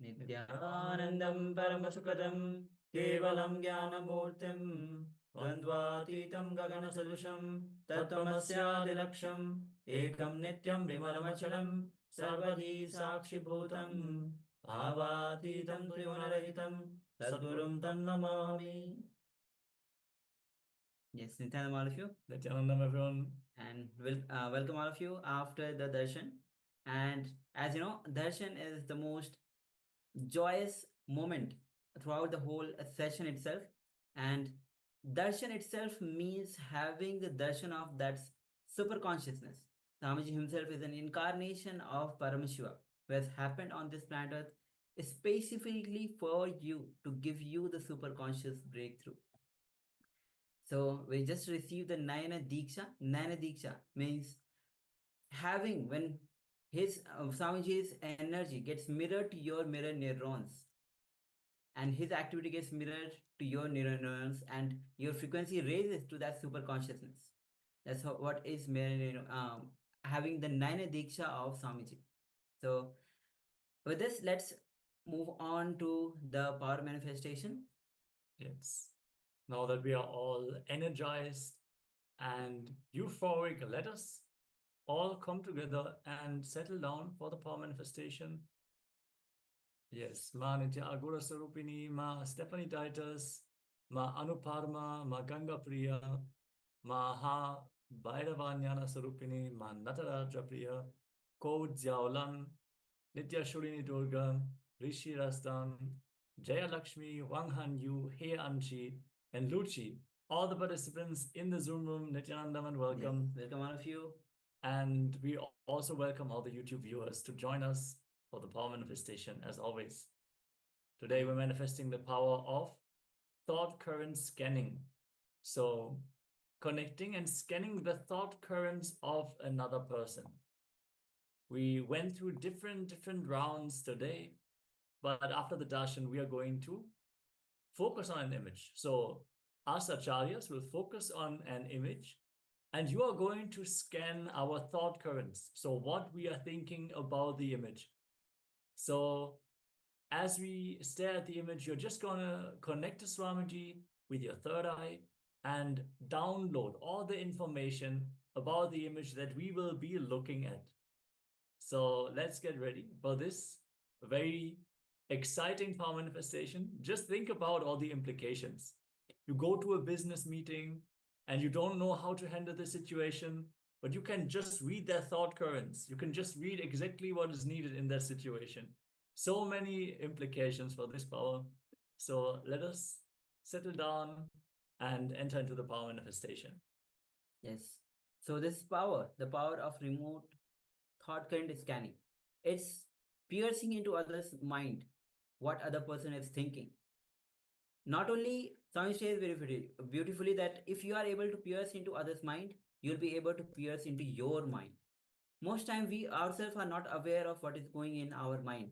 Nithyanandam Paramasukadam Kevalam Jnanamurtim Dvandvatitam Gaganasadusham Tattvamasyaadilaksham Ekam Nityam Vimalamachalam Sarvadi Sakshibhutam Bhavatitam Trigunarahitam Sadgurum Tannamami. Yes, Nithyanandam all of you. Nithyanandam everyone. And welcome all of you after the darshan. And as you know, darshan is the most joyous moment throughout the whole session itself. And darshan itself means having the darshan of that super consciousness. Swamiji himself is an incarnation of Paramashiva, who has happened on this planet Earth specifically for you, to give you the super conscious breakthrough. So we just received the Nayana Diksha. Nayana Diksha means having, when his Swamiji's energy gets mirrored to your mirror neurons, and his activity gets mirrored to your neurons, and your frequency raises to that super consciousness. That's what is having the Nayana Diksha of Swamiji. So with this, let's move on to the power manifestation. Yes. Now that we are all energized and euphoric, let us all come together and settle down for the power manifestation. Yes, Ma Nitya Agura Sarupini, Ma Stephanie Titus, Ma Anuparma, Ma Ganga Priya, Ma Ha Bhairavanyana Sarupini, Ma Nataraja Priya, Ko Jiaolan, Nitya Shurini Durga, Rishi Rastan, Jaya Lakshmi, Wang Han Yu, He Anchi, and Luchi. All the participants in the Zoom room, Nithyanandam, and welcome. Yes, welcome all of you. And we also welcome all the YouTube viewers to join us for the power manifestation as always. Today we're manifesting the power of thought current scanning. So connecting and scanning the thought currents of another person. We went through different rounds today, but after the darshan, we are going to focus on an image. So us acharyas will focus on an image, and you are going to scan our thought currents. So what we are thinking about the image. So as we stare at the image, you're just going to connect to Swamiji with your third eye and download all the information about the image that we will be looking at. So let's get ready for this very exciting power manifestation. Just think about all the implications. You go to a business meeting and you don't know how to handle the situation, but you can just read their thought currents. You can just read exactly what is needed in that situation. So many implications for this power. So let us settle down and enter into the power manifestation. Yes. So this power, the power of remote thought current scanning, it's piercing into others' mind what other person is thinking. Not only Swami says very beautifully that if you are able to pierce into others' mind, you'll be able to pierce into your mind. Most time we ourselves are not aware of what is going in our mind,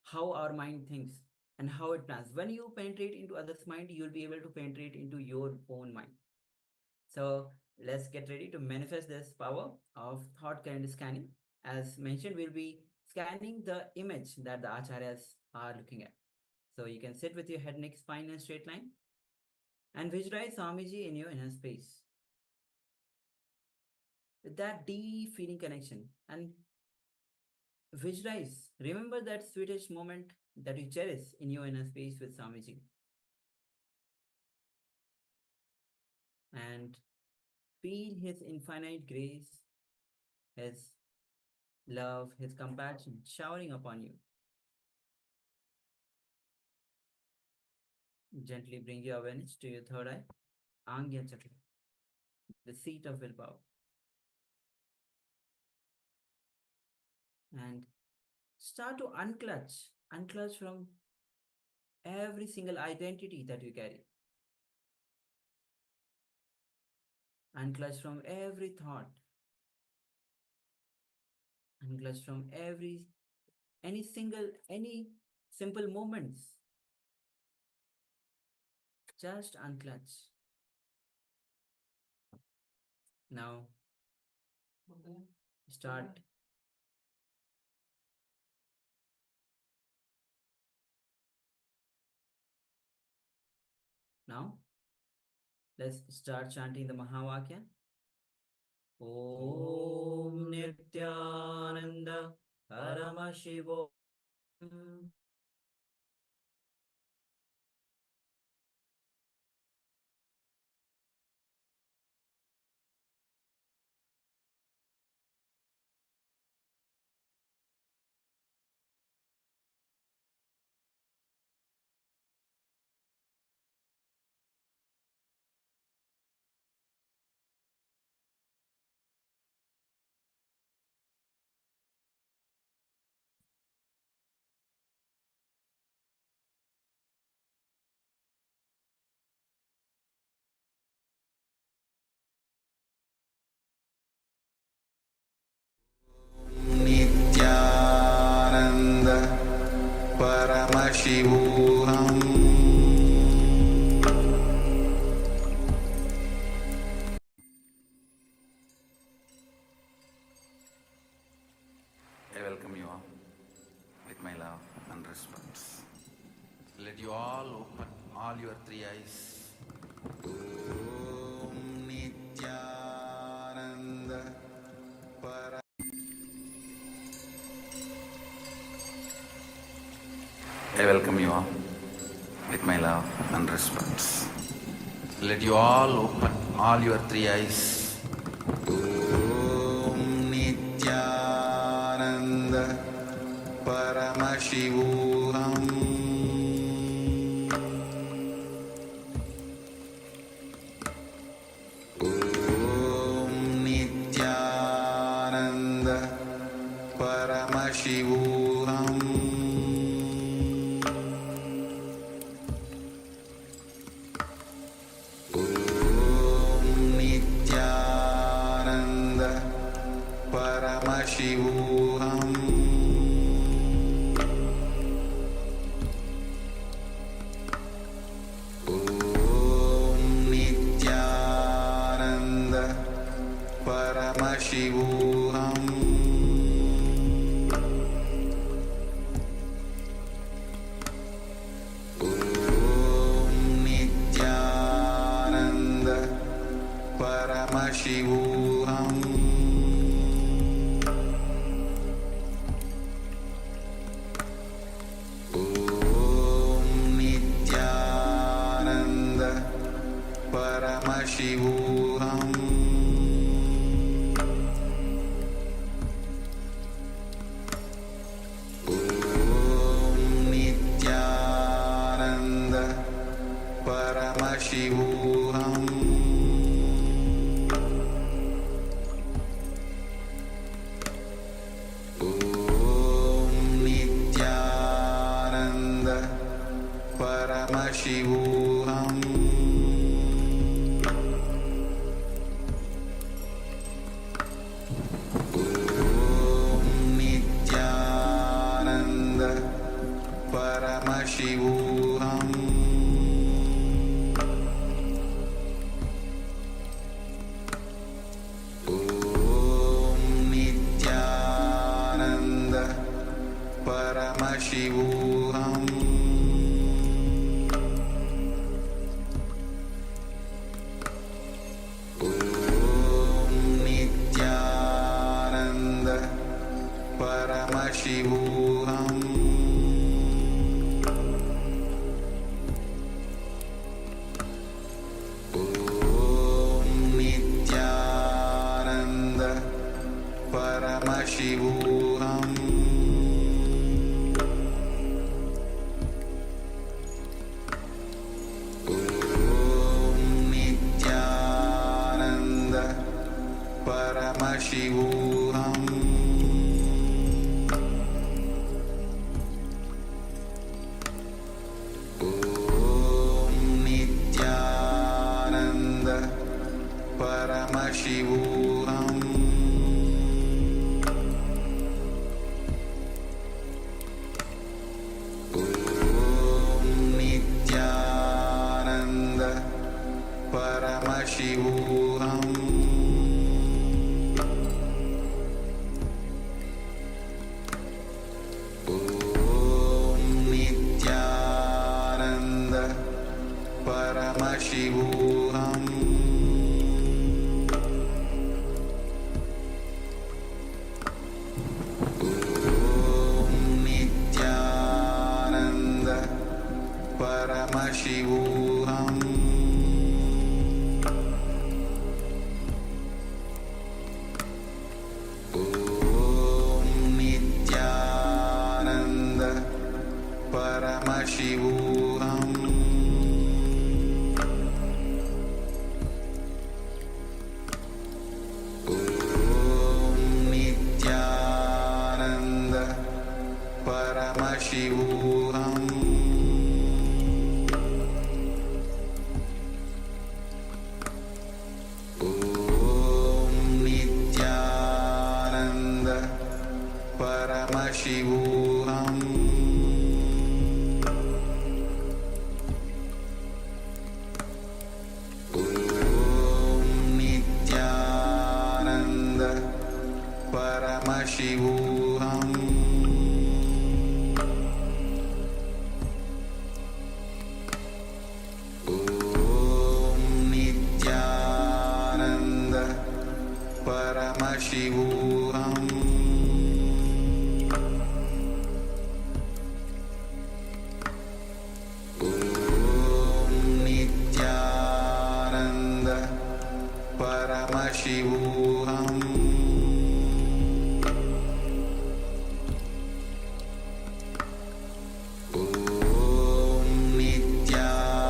how our mind thinks and how it plans. When you penetrate into others' mind, you'll be able to penetrate into your own mind. So let's get ready to manifest this power of thought current scanning. As mentioned, we'll be scanning the image that the acharyas are looking at. So you can sit with your head, neck, spine, and straight line, and visualize Swamiji in your inner space with that deep feeling connection. And visualize, remember that sweetest moment that you cherish in your inner space with Swamiji. And feel his infinite grace, his love, his compassion showering upon you. Gently bring your awareness to your third eye, Angya Chakra, the seat of willpower. And start to unclutch from every single identity that you carry. Unclutch from every thought. Unclutch from any simple moments. Just unclutch. Now, start Now, let's start chanting the Mahavakya. Om Nithyananda Paramashivoham Nithyananda Paramashivoham I welcome you all with my love and respect. Let you all open all your three eyes. Om Nithyananda Paramashivoham I welcome you all with my love and respect. Let you all open all your three eyes. Om Nithyananda Paramashivoham Om Nithyananda Paramashivoham Om Nithyananda Paramashivoham Om Nithyananda Paramashivoham Om Nithyananda Paramashivoham Om Nithyananda Paramashivoham Om Nithyananda Paramashivoham Om Nithyananda Paramashivoham Om Nithyananda Paramashivoham Om Nithyananda Paramashivoham Om Nithyananda Paramashivoham Om Nithyananda Paramashivoham Om Nithyananda Paramashivoham Paramashivoham Nithyananda Paramashivoham Nithyananda Paramashivoham Nithyananda Paramashivoham Nithyananda Paramashivoham Nithyananda Paramashivoham Nithyananda Paramashivoham Nithyananda Paramashivoham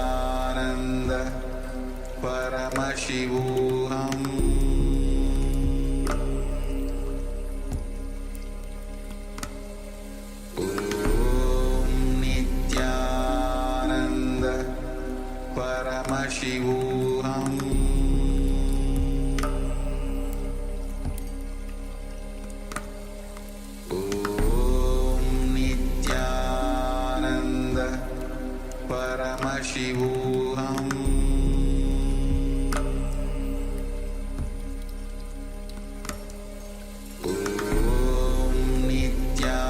Nithyananda Paramashivoham Nithyananda Paramashivoham Nithyananda Paramashivoham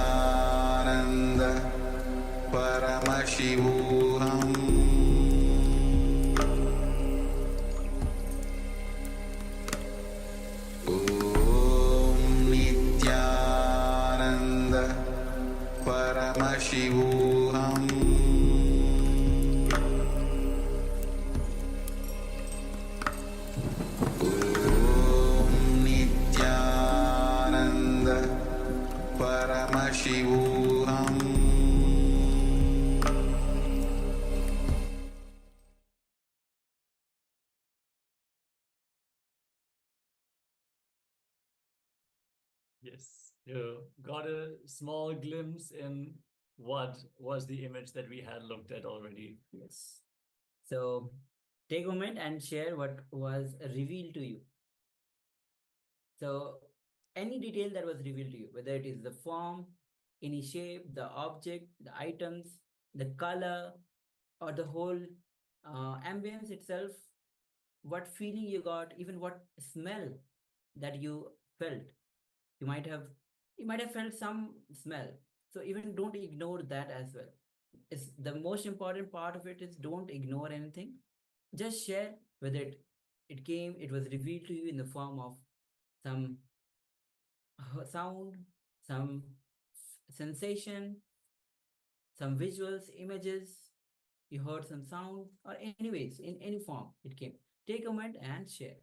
Nithyananda Paramashivoham Nithyananda Paramashivoham Nithyananda Paramashivoham Yes, you got a small glimpse in what was the image that we had looked at already. Yes. So take a moment and share what was revealed to you. So any detail that was revealed to you, whether it is the form, any shape, the object, the items, the color, or the whole ambience itself, what feeling you got, even what smell that you felt. You might have you might have felt some smell. So even don't ignore that as well. It's the most important part of it is don't ignore anything. Just share whether it was revealed to you in the form of some sound, some sensation, some visuals, images, you heard some sound, or anyways, in any form it came. Take a moment and share.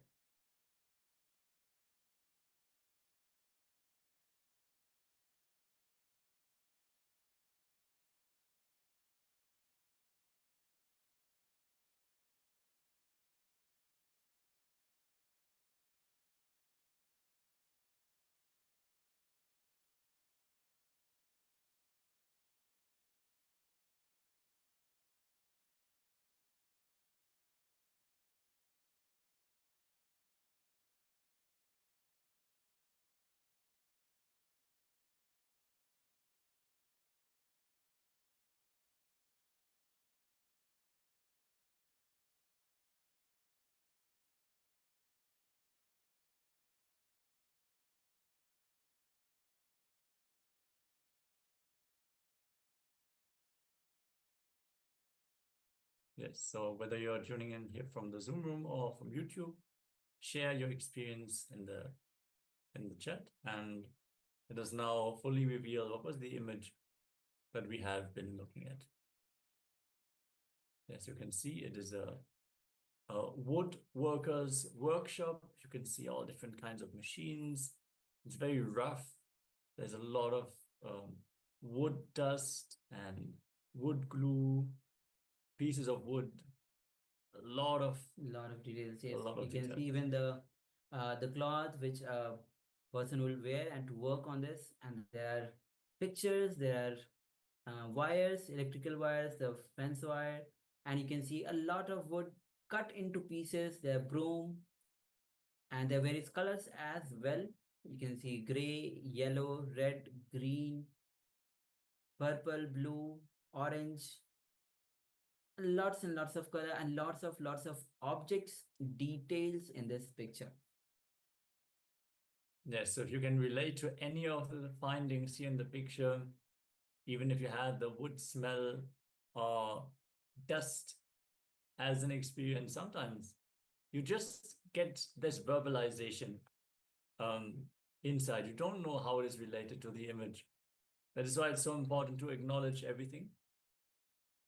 Yes, so whether you're tuning in here from the Zoom room or from YouTube, share your experience in the chat, and let us now fully reveal what was the image that we have been looking at. As you can see, it is a woodworkers workshop. You can see all different kinds of machines. It's very rough. There's a lot of wood dust and wood glue, pieces of wood, a lot of details. Yes, lot of you can details. see even the cloth which a person will wear and to work on this, and there are pictures, there are wires, electrical wires, the fence wire, and you can see a lot of wood cut into pieces. There are broom, and there are various colors as well. You can see gray, yellow, red, green, purple, blue, orange, lots and lots of color and lots of objects, details in this picture. Yes, so if you can relate to any of the findings here in the picture, even if you had the wood smell or dust as an experience, sometimes you just get this verbalization inside. You don't know how it is related to the image. That is why it's so important to acknowledge everything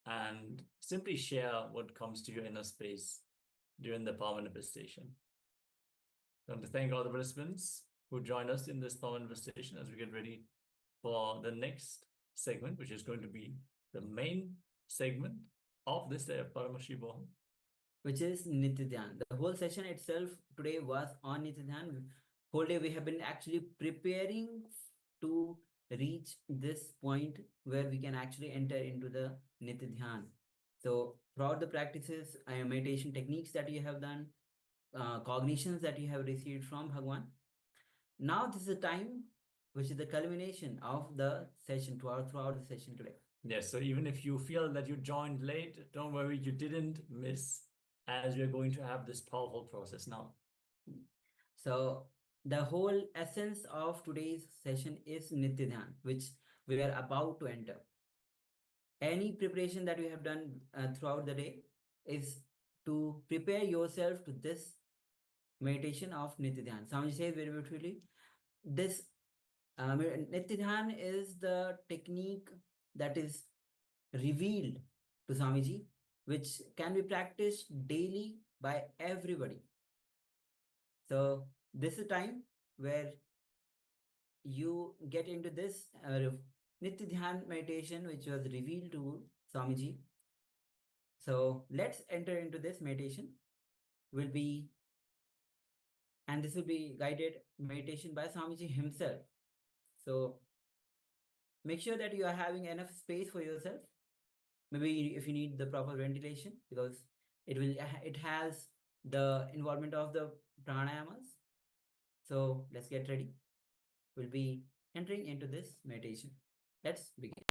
and simply share what comes to your inner space during the power manifestation. I want to thank all the participants who joined us in this power manifestation as we get ready for the next segment, which is going to be the main segment of this day of Paramashivoham, which is Nithyananda. The whole session itself today was on Nithyananda. Whole day we have been actually preparing to reach this point where we can actually enter into the Nithyananda. So throughout the practices, meditation techniques that you have done, cognitions that you have received from Bhagwan, now this is the time which is the culmination of the session throughout the session today. Yes, so even if you feel that you joined late, don't worry, you didn't miss, as we are going to have this powerful process now. So the whole essence of today's session is Nithyananda, which we are about to enter. Any preparation that you have done throughout the day is to prepare yourself to this meditation of Nithyananda. Swamiji says very beautifully, this Nithyananda is the technique that is revealed to Swamiji, which can be practiced daily by everybody. So this is a time where you get into this Nithyananda meditation, which was revealed to Swamiji. So let's enter into this meditation. This will be guided meditation by Swamiji himself. So make sure that you are having enough space for yourself. Maybe if you need the proper ventilation, because it has the involvement of the pranayamas. So let's get ready. We'll be entering into this meditation. Let's begin.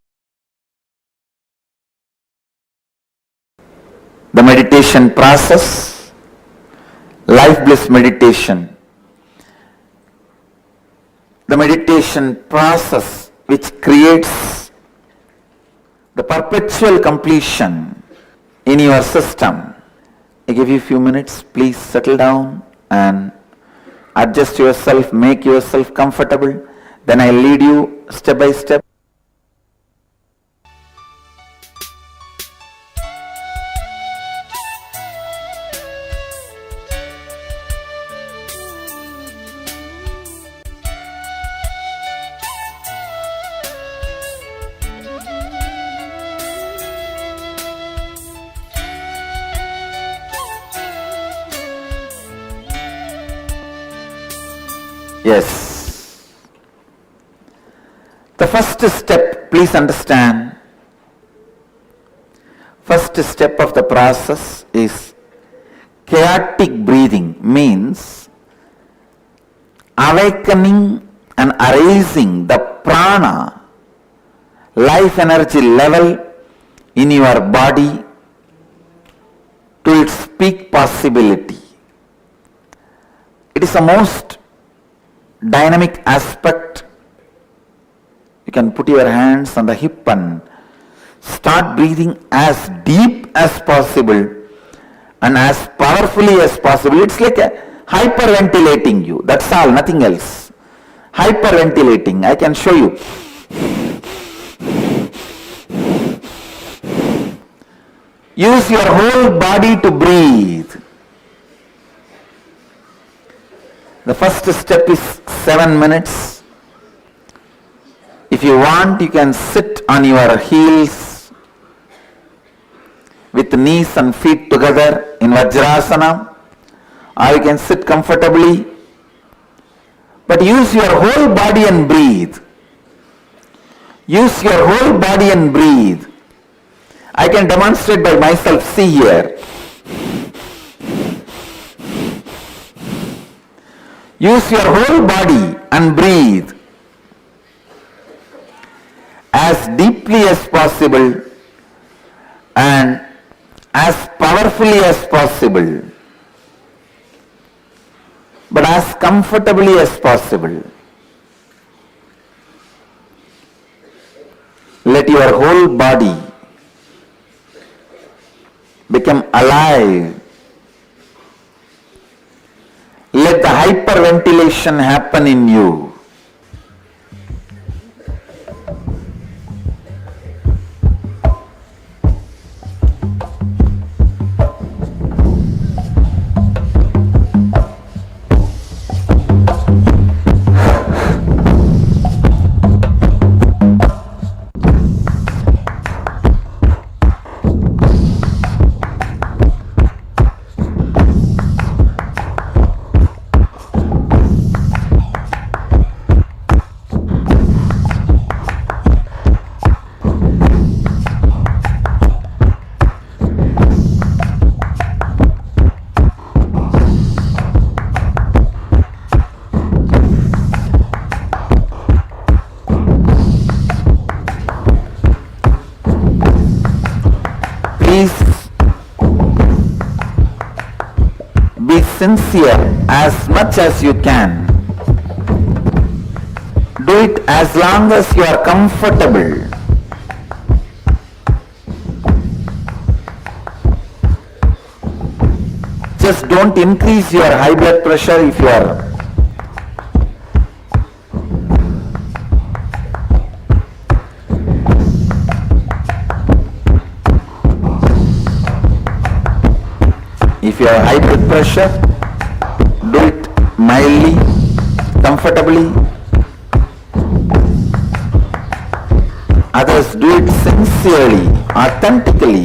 The meditation process, life bliss meditation. The meditation process which creates the perpetual completion in your system. I give you a few minutes, please settle down and adjust yourself, make yourself comfortable. Then I lead you step by step. Yes. The first step, please understand, first step of the process is chaotic breathing, means awakening and arising the prana, life energy level in your body to its peak possibility. It is the most dynamic aspect. You can put your hands on the hip and Start breathing as deep as possible and as powerfully as possible. It's like a hyperventilating you. That's all, nothing else. Hyperventilating. I can show you. Use your whole body to breathe. The first step is 7 minutes. If you want, you can sit on your heels with knees and feet together in Vajrasana, or you can sit comfortably. But use your whole body and breathe. Use your whole body and breathe. I can demonstrate by myself. See here. Use your whole body and breathe as deeply as possible and as powerfully as possible, but as comfortably as possible. Let your whole body become alive. Let the hyperventilation happen in you. Be sincere as much as you can. Do it as long as you are comfortable. Just don't increase your high blood pressure if you are high blood pressure, do it mildly, comfortably. Others do it sincerely, authentically.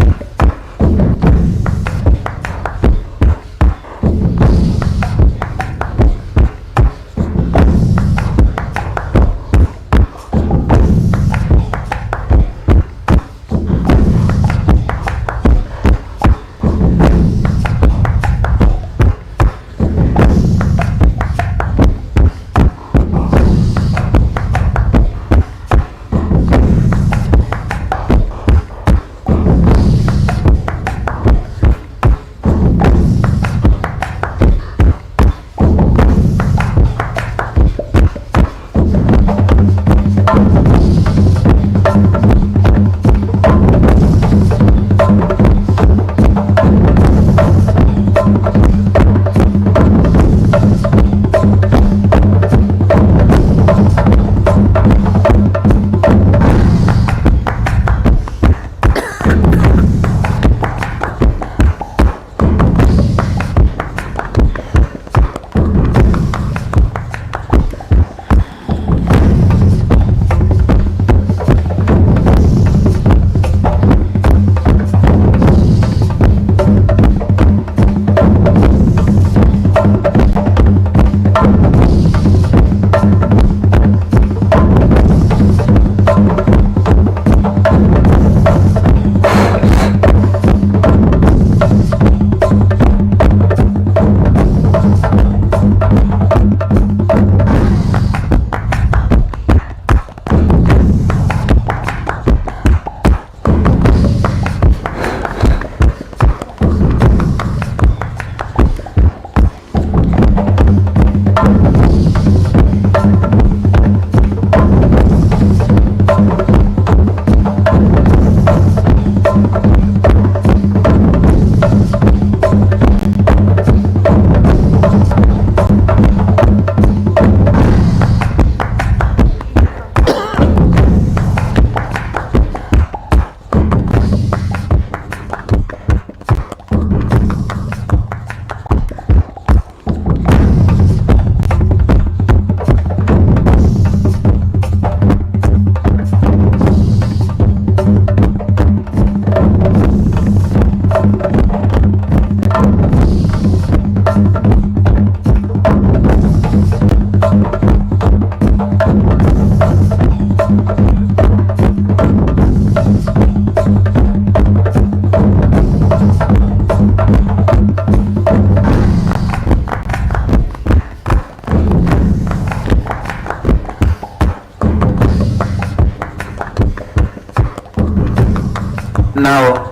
Now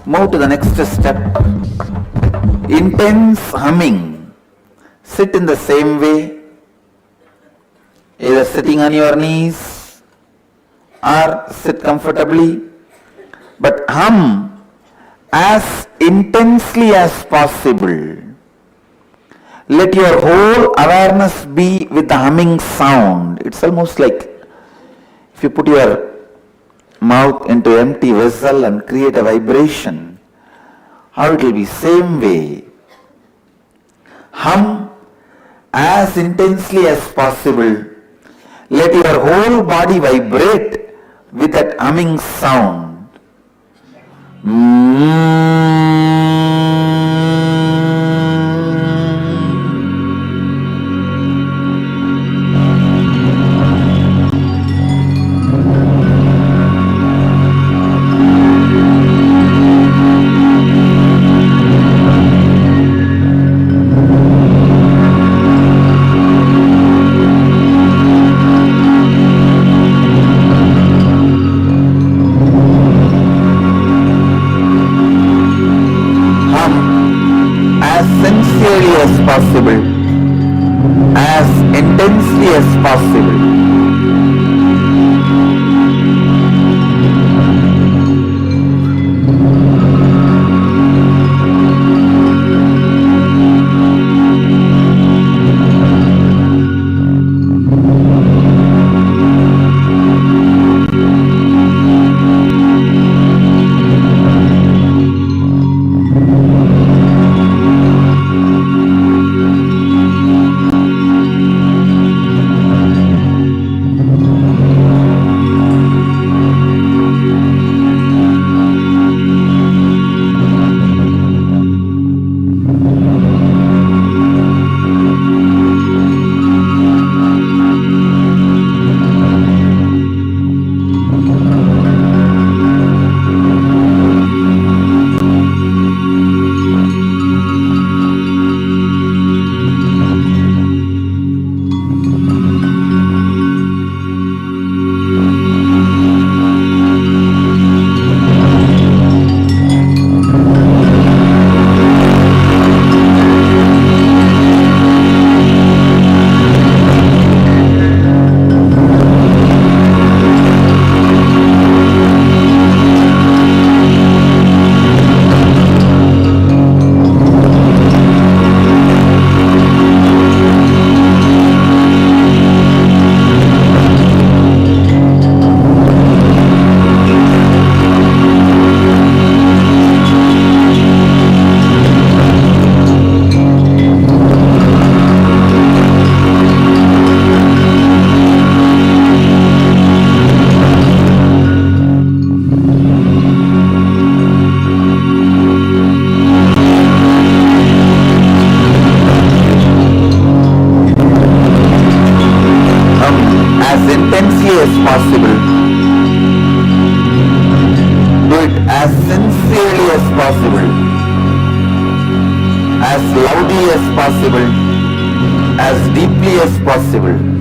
move to the next step. Intense humming. Sit in the same way, either sitting on your knees or sit comfortably, but hum as intensely as possible. Let your whole awareness be with the humming sound. It's almost like if you put your mouth into empty vessel and create a vibration, how it will be same way. Hum as intensely as possible. Let your whole body vibrate with that humming sound. As possible, as intensely as possible. Possible. Do it as sincerely as possible, as loudly as possible, as deeply as possible.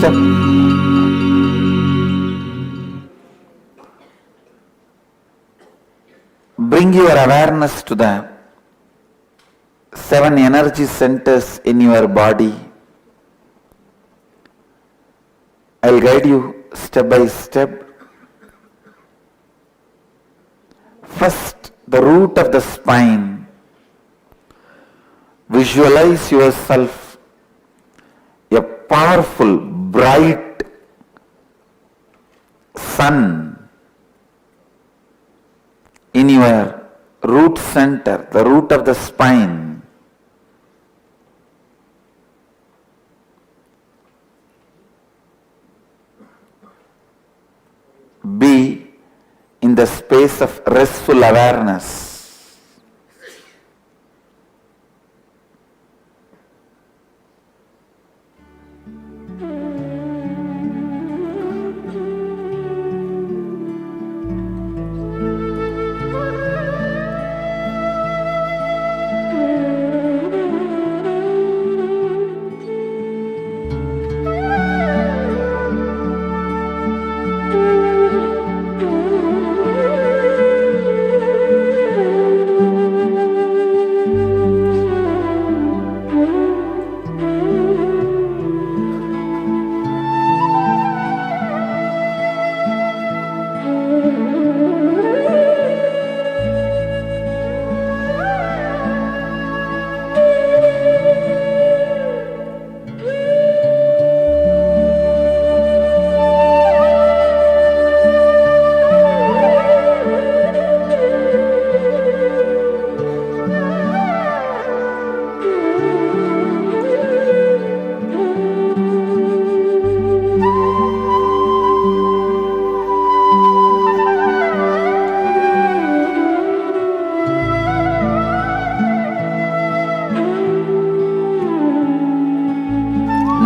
step. Bring your awareness to the 7 energy centers in your body. I'll guide you step by step. First, the root of the spine. Visualize yourself a powerful, bright sun in your root center, the root of the spine. Be in the space of restful awareness.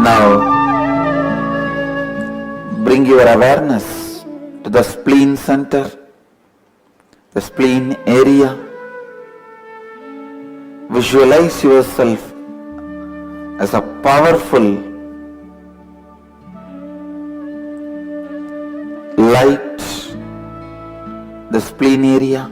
Now, bring your awareness to the spleen center, the spleen area. Visualize yourself as a powerful light, the spleen area.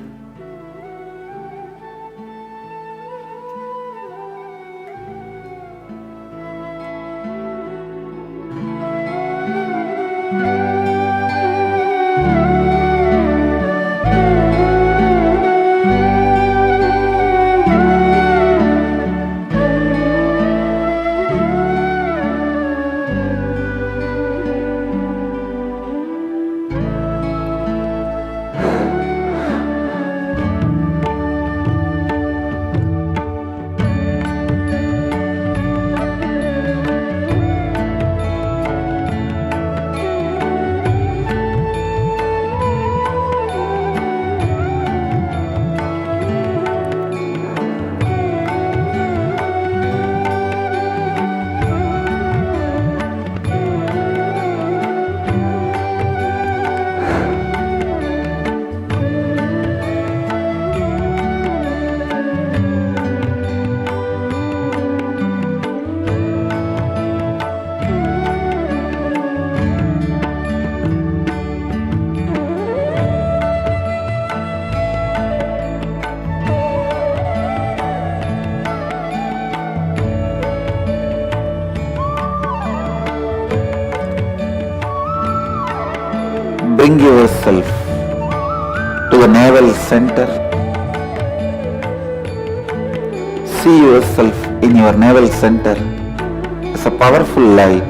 Bring yourself to the navel center. See yourself in your navel center as a powerful light.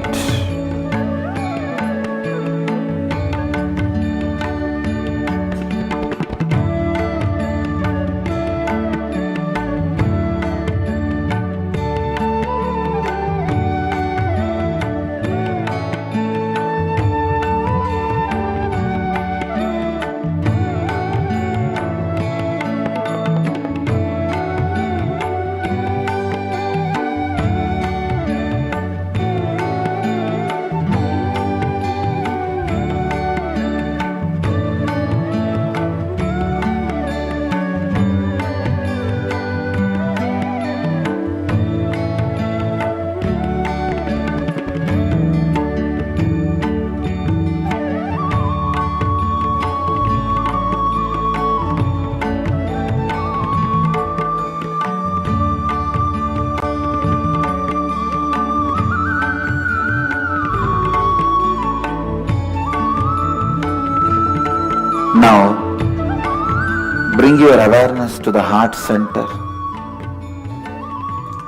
Bring your awareness to the heart center,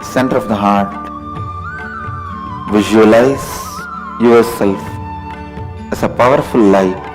center of the heart. Visualize yourself as a powerful light.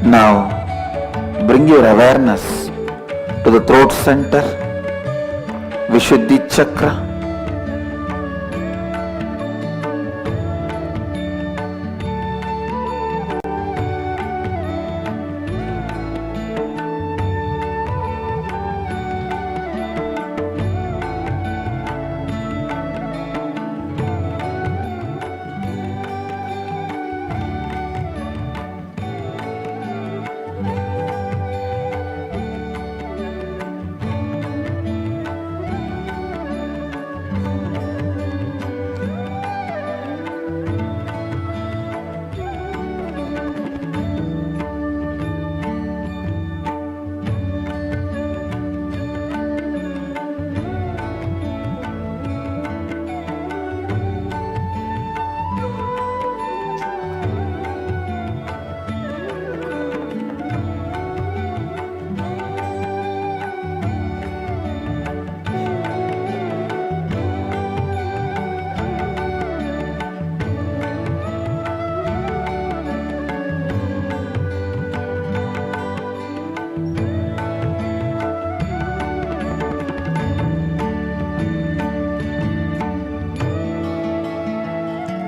Now, bring your awareness to the throat center, Vishuddhi chakra.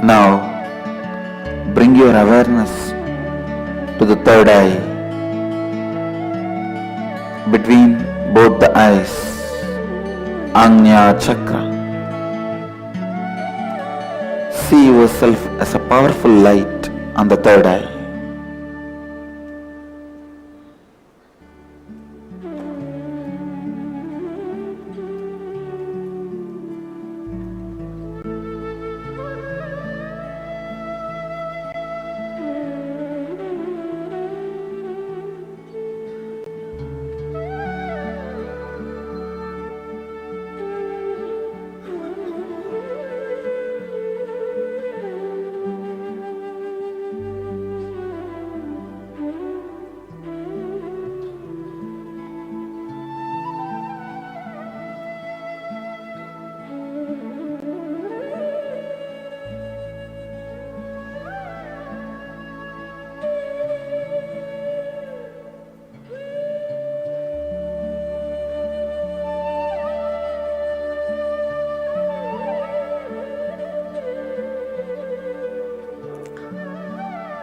Now, bring your awareness to the third eye, between both the eyes, Ajna chakra. See yourself as a powerful light on the third eye.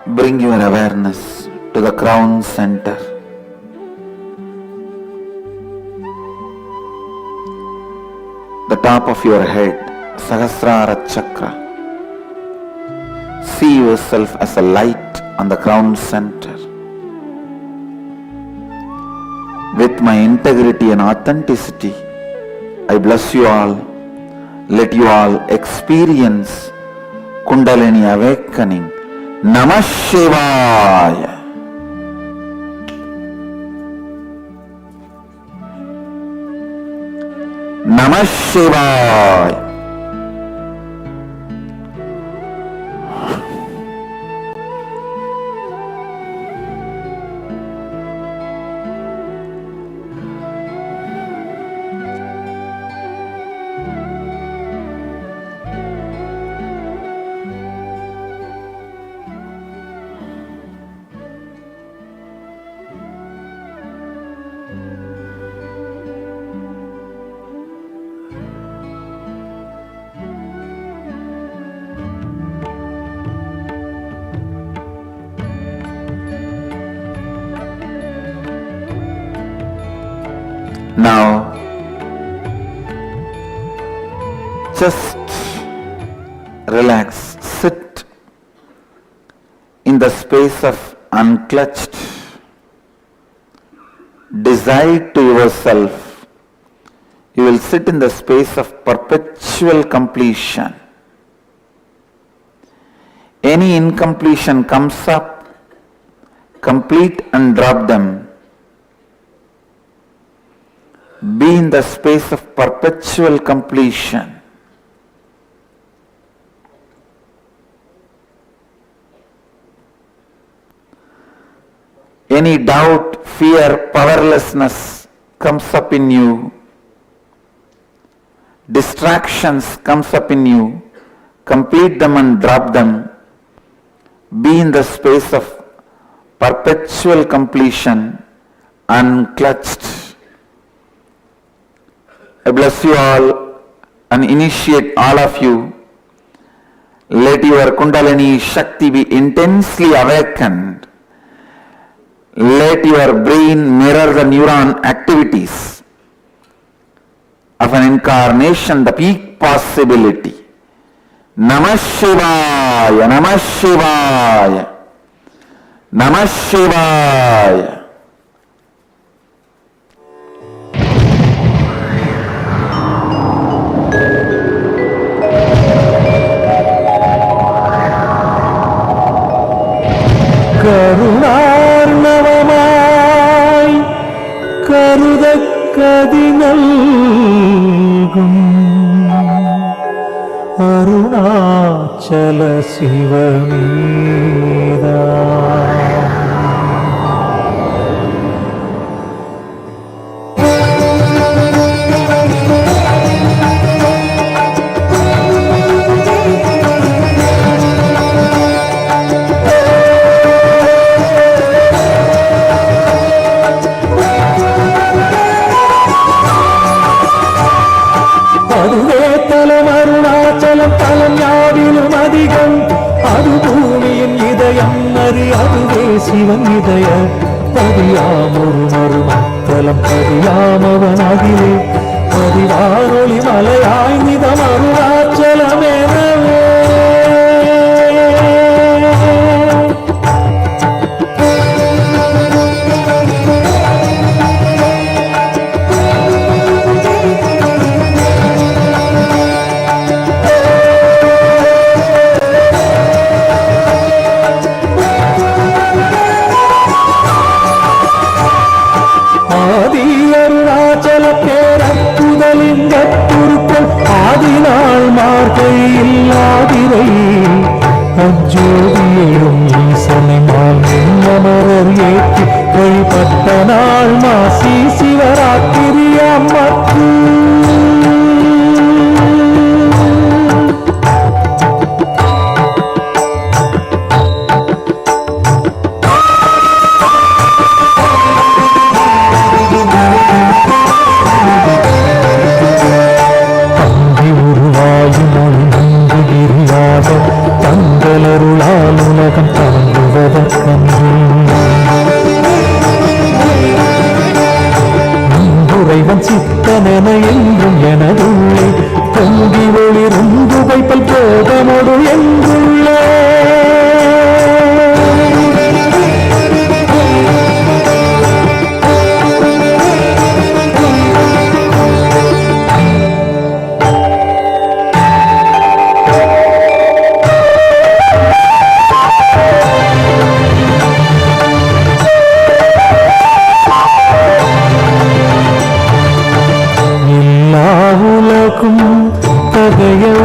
Bring your awareness to the crown center. The top of your head, Sahasrara chakra. See yourself as a light on the crown center. With my integrity and authenticity, I bless you all. Let you all experience Kundalini awakening. Namah Shivaya. Namah Shivaya. Now, just relax, sit in the space of unclutched, decide to yourself, you will sit in the space of perpetual completion. Any incompletion comes up, complete and drop them. Be in the space of perpetual completion. Any doubt, fear, powerlessness comes up in you, distractions comes up in you, complete them and drop them. Be in the space of perpetual completion, unclutched. I bless you all and initiate all of you. Let your Kundalini Shakti be intensely awakened. Let your brain mirror the neuron activities of an incarnation, the peak possibility. Namah Shivaya, Namah Shivaya, Namah Shivaya. கருணார்ணவமாய் கருதக்கதி நல்கும் அருணாச்சல சிவமேதா சிவன் இதய பதியாமொரு மறுமத்தலம் பதியாமவனாகிலே பதிவாரொளி மலையாய் நிதம் அருளாச்சலமேனவே அஜோதியும் ஈசனை மாமரர் ஏற்றி வழிபட்ட நாள் மாசி சிவராத்திரி அம்மக்கு தந்தி உருவாயும் மொழி நங்குகிரியாக தங்களருளால் உலகம் தவங்குவதற்கன்று இறைவன் சித்தனென என்றும் எனதுள்ளே பொங்கி ஒளிருந்து வைப்பல் போதமோடு என்றுள்ளே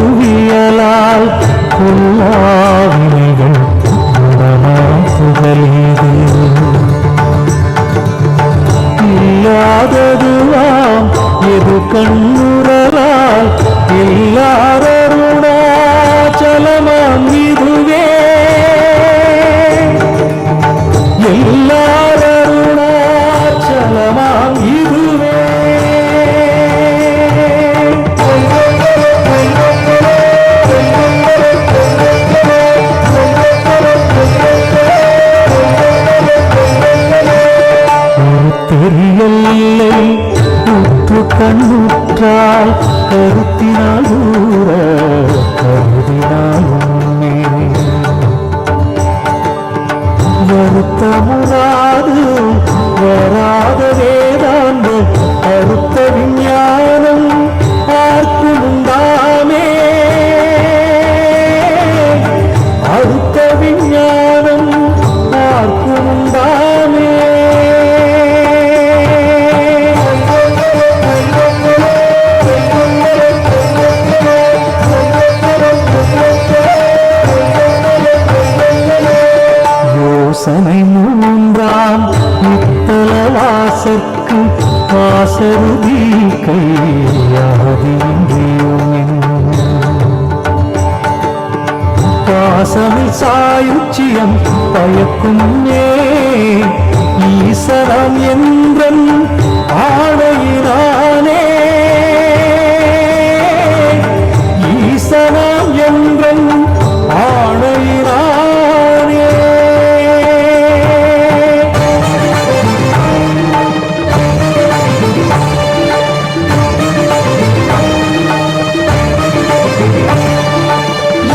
தகையவியலால் பொல்லாவினைகள் புகழீது இல்லாததுவாம் எது கண்ணுறலால் எல்லாரருணாச்சலமாம் இதுவே எல்லாரருணாச்சலமாம் இதுவே தெரியல்லை உற்று கண்ணுற்றால் கருத்தினால் ஊற கருதினால் உண்மை வருத்தமுறாது வராத வேதாந்த அறுத்த விஞ்ஞானம் பார்க்கும் உண்டாமே அறுத்த விஞ்ஞானம் பார்க்கும் உண்டாமே யோசனை மூன்றாம் இத்தல வாசற்கு வாசருதி கையாதியும் பாசமில் சாயுச்சியம் பயக்கும் ஈசனம் என்றன் ஆணையினானே ஈசனம் என்றன் ஆணையினானே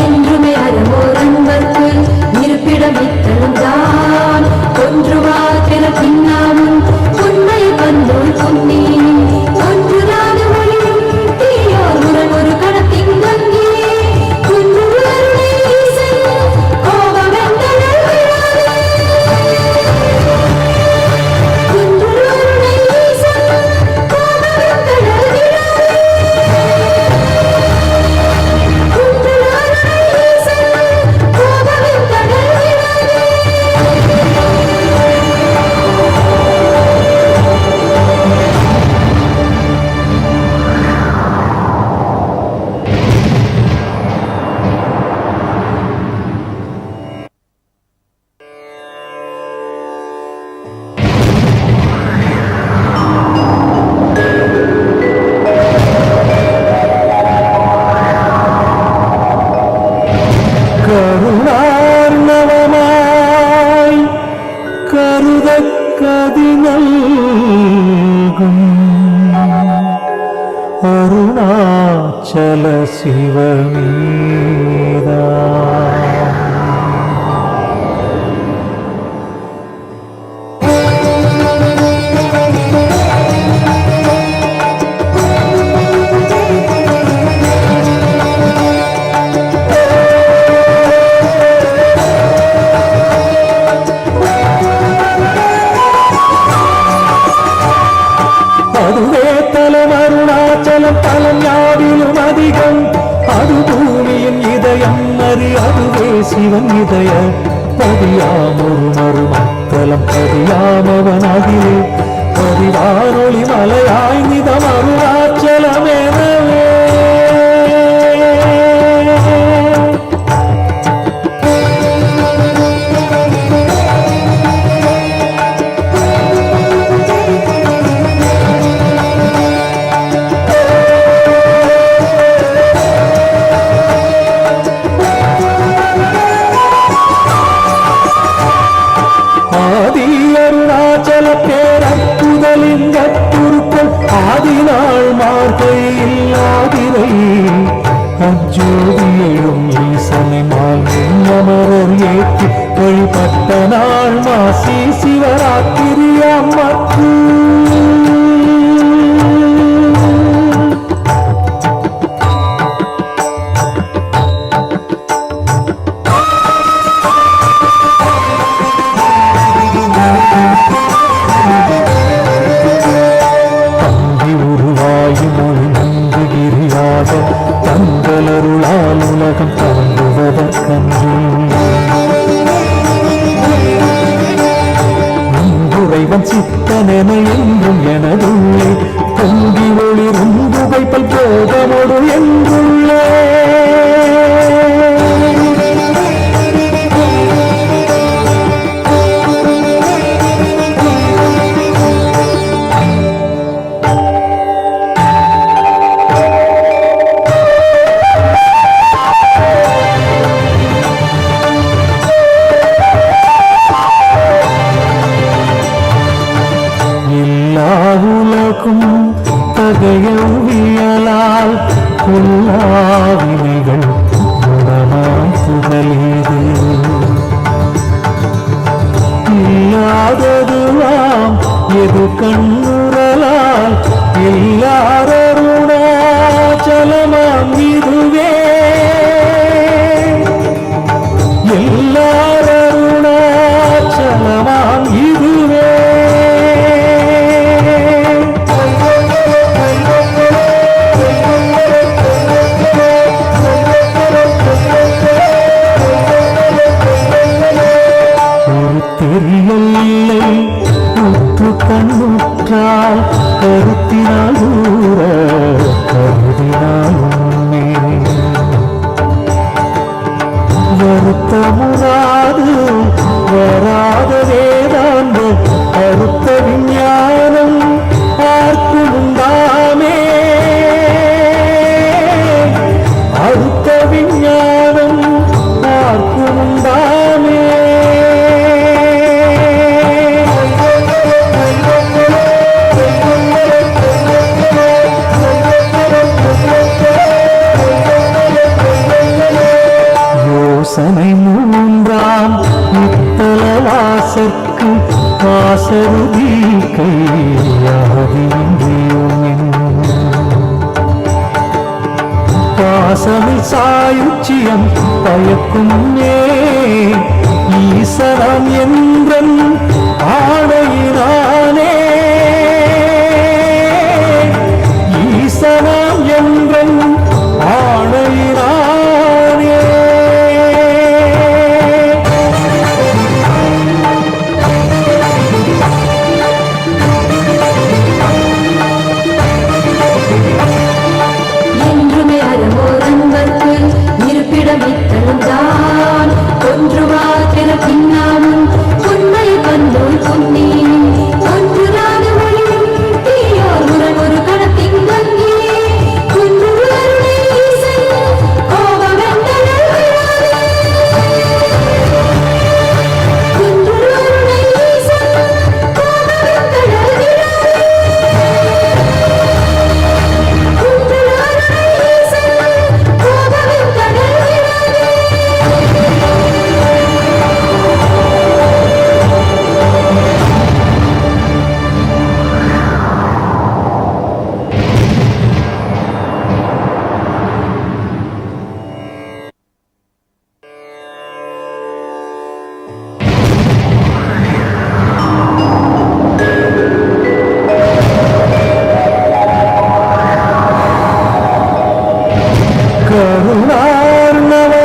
என்றுமே அறவோர் அன்பர்க்கு இருப்பிடம் இத்தழுந்தான் ஒன்றுவா திற பின்னாலும் உண்மை வந்தோர் பொன்னி ஒன்றுராத மொழியும் தீயோர் உறன் ஒரு கடத்தின் வங்கி குன்றுருளை ஈசன் கோபமெந்தனல் விழாதே குன்றுருளை ஈசன் கோபமெந்தனல் விழாதே கருணார்ணவமாய் கருதக்கதி நல்கும் அருணாச்சல சிவமீதா அதுவே தலம் அருணாச்சலம் தலம் யாவிலும் அதிகம் அது பூமியின் இதயம் அறி அதுவே சிவன் இதய பதியாமொரு மறுமத்தலம் பதியாமவன் அதிலே பதிவானொளி மலையாய் நிதம் அருணாச்சலமெனவே ஆதி அருணாச்சல பேரற்புதலிங்க துருக்கள் ஆதிநாள் மார்கையில் ஆதிரை அஜோதியையும் ஈசனை மால் அமரர் ஏற்றி வழிபட்ட நாள் மாசி சிவராத்திரி அம்மக்கு தங்களருளால் உலகம் தங்குவதற்கன்று தகர்க்கும் தகையவியலால் பொல்லாவினைகள் குணமாய் புகழேது இல்லாததுவாம் எது கண்ணுறலால் எல்லாரருணாச்சலமாம் இதுவே எல்லாரருணாச்சலமாம் இதுவே ஒரு தெரியல் இல்லை உற்று கண்ணுற்றால் கருத்தினால் ஊற கருதினால் உண்மை வருத்தமுறாது வராத வேதாந்த அறுத்த விஞ்ஞானம் பார்க்குமுண்டாமே அறுத்த விஞ்ஞானம் பார்க்குமுண்டாமே யோசனை மூன்றாம் இத்தலவாசற்கு வாசருதி கையாதின்றியும் பாசமில் சாயுச்சியம் பயக்கும் ஈசனம் என்றன் ஆணையினானே ஈசனம் என்றன் ஆணையினானே என்றுமே அறமோரன்பர்க்கு இருப்பிடமித்தழுந்தான் ஒன்றுவாக்கிற பின்னாலும் உண்மை பந்தோல் புன்னி ஒன்றுதான மொழியும் தீயோர் உடன் ஒரு கணத்தின் கங்கி குன்று அருளை ஈசன் கோபமென்றனர் குன்று அருளை ஈசன் கோபமென்றனர்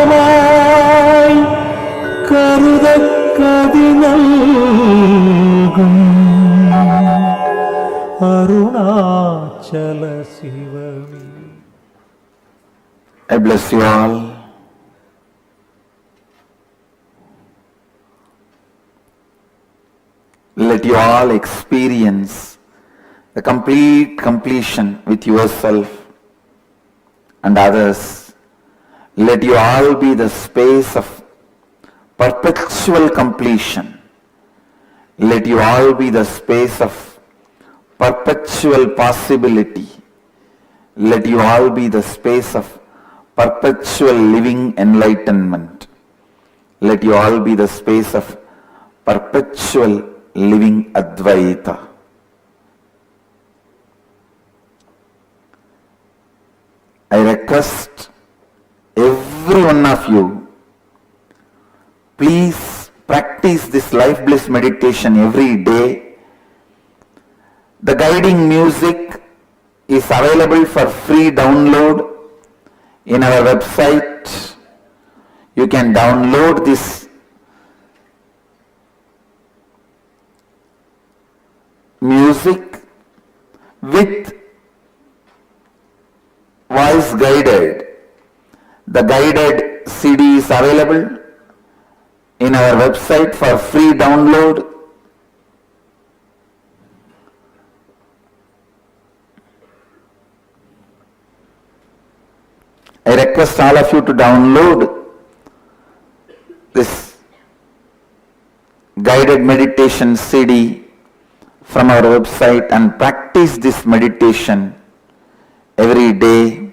கருணார்ணவமாய் கருதக்கதினல்கும் அருணாச்சல சிவமே. I bless you all. Let you all experience the complete completion with yourself and others. Let you all be the space of perpetual completion. Let you all be the space of perpetual possibility. Let you all be the space of perpetual living enlightenment. Let you all be the space of perpetual living Advaita. I request every one of you, please practice this life bliss meditation every day. The guiding music is available for free download in our website. You can download this music with voice guided. The guided CD is available in our website for free download. I request all of you to download this guided meditation CD from our website and practice this meditation every day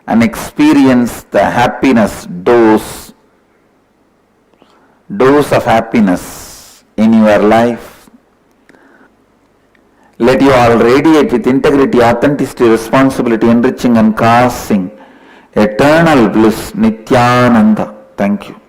and experience the happiness dose of happiness in your life. Let you all radiate with integrity, authenticity, responsibility, enriching and causing eternal bliss. Nithyananda. Thank you.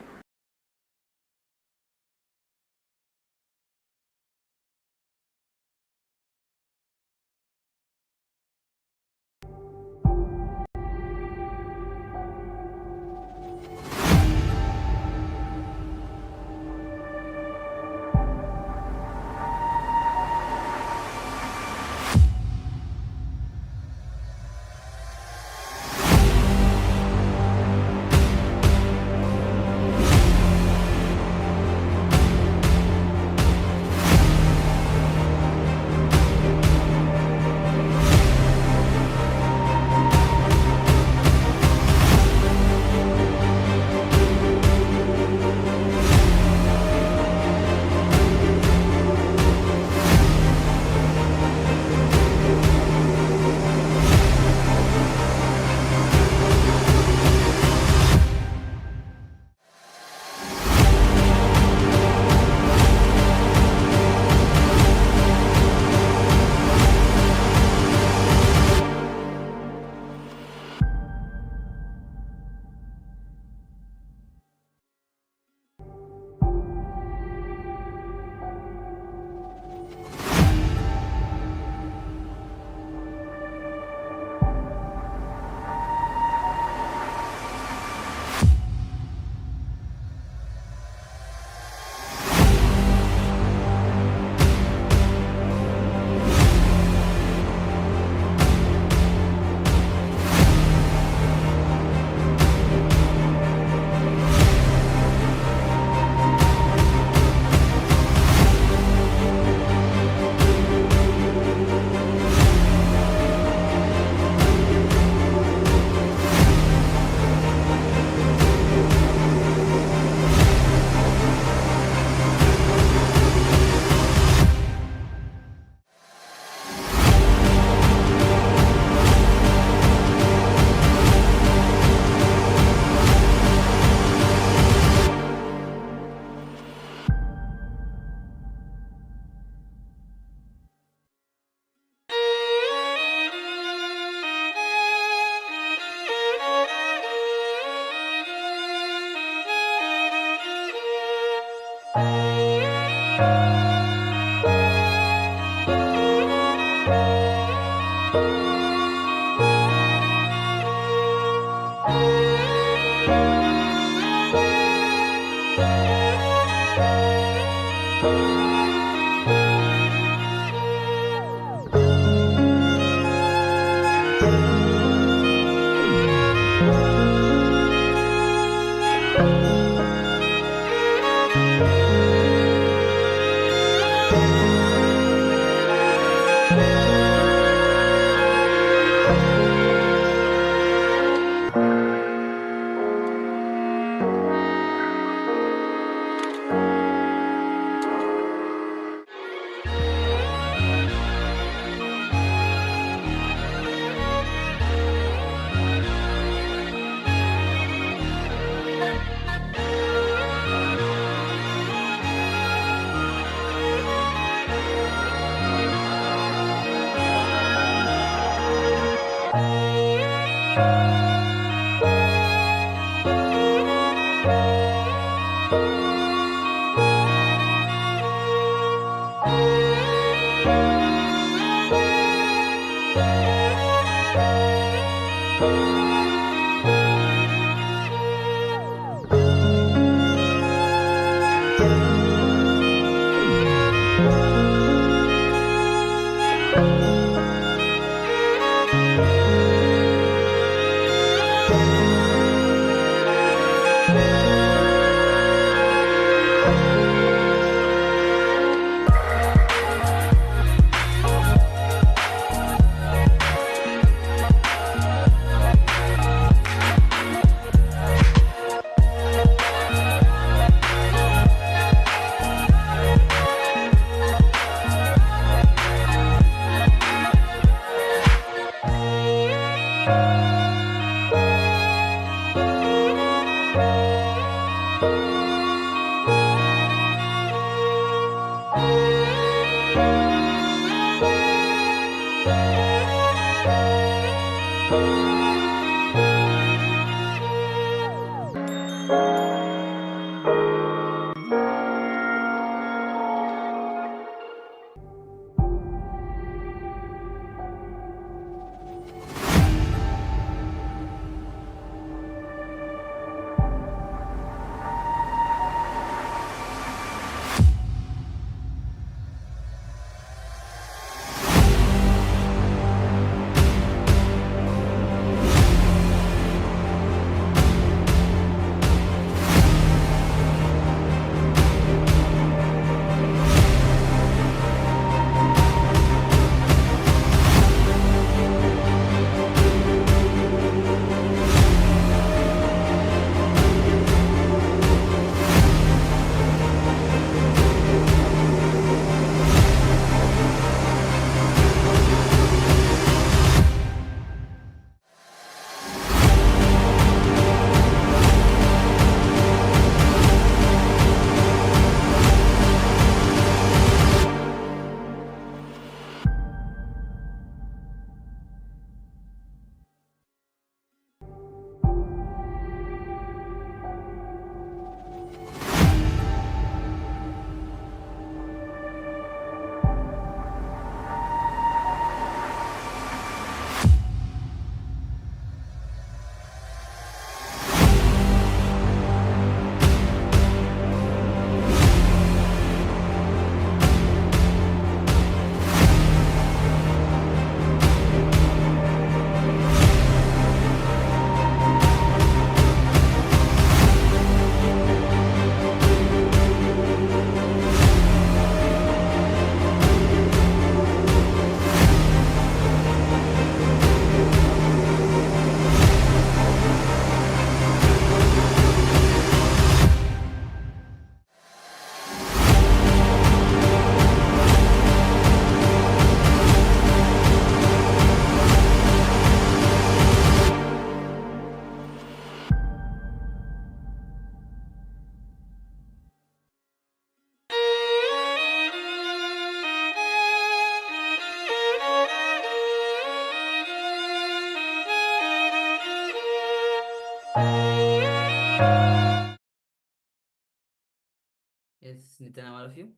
is Nithyananda, all of you.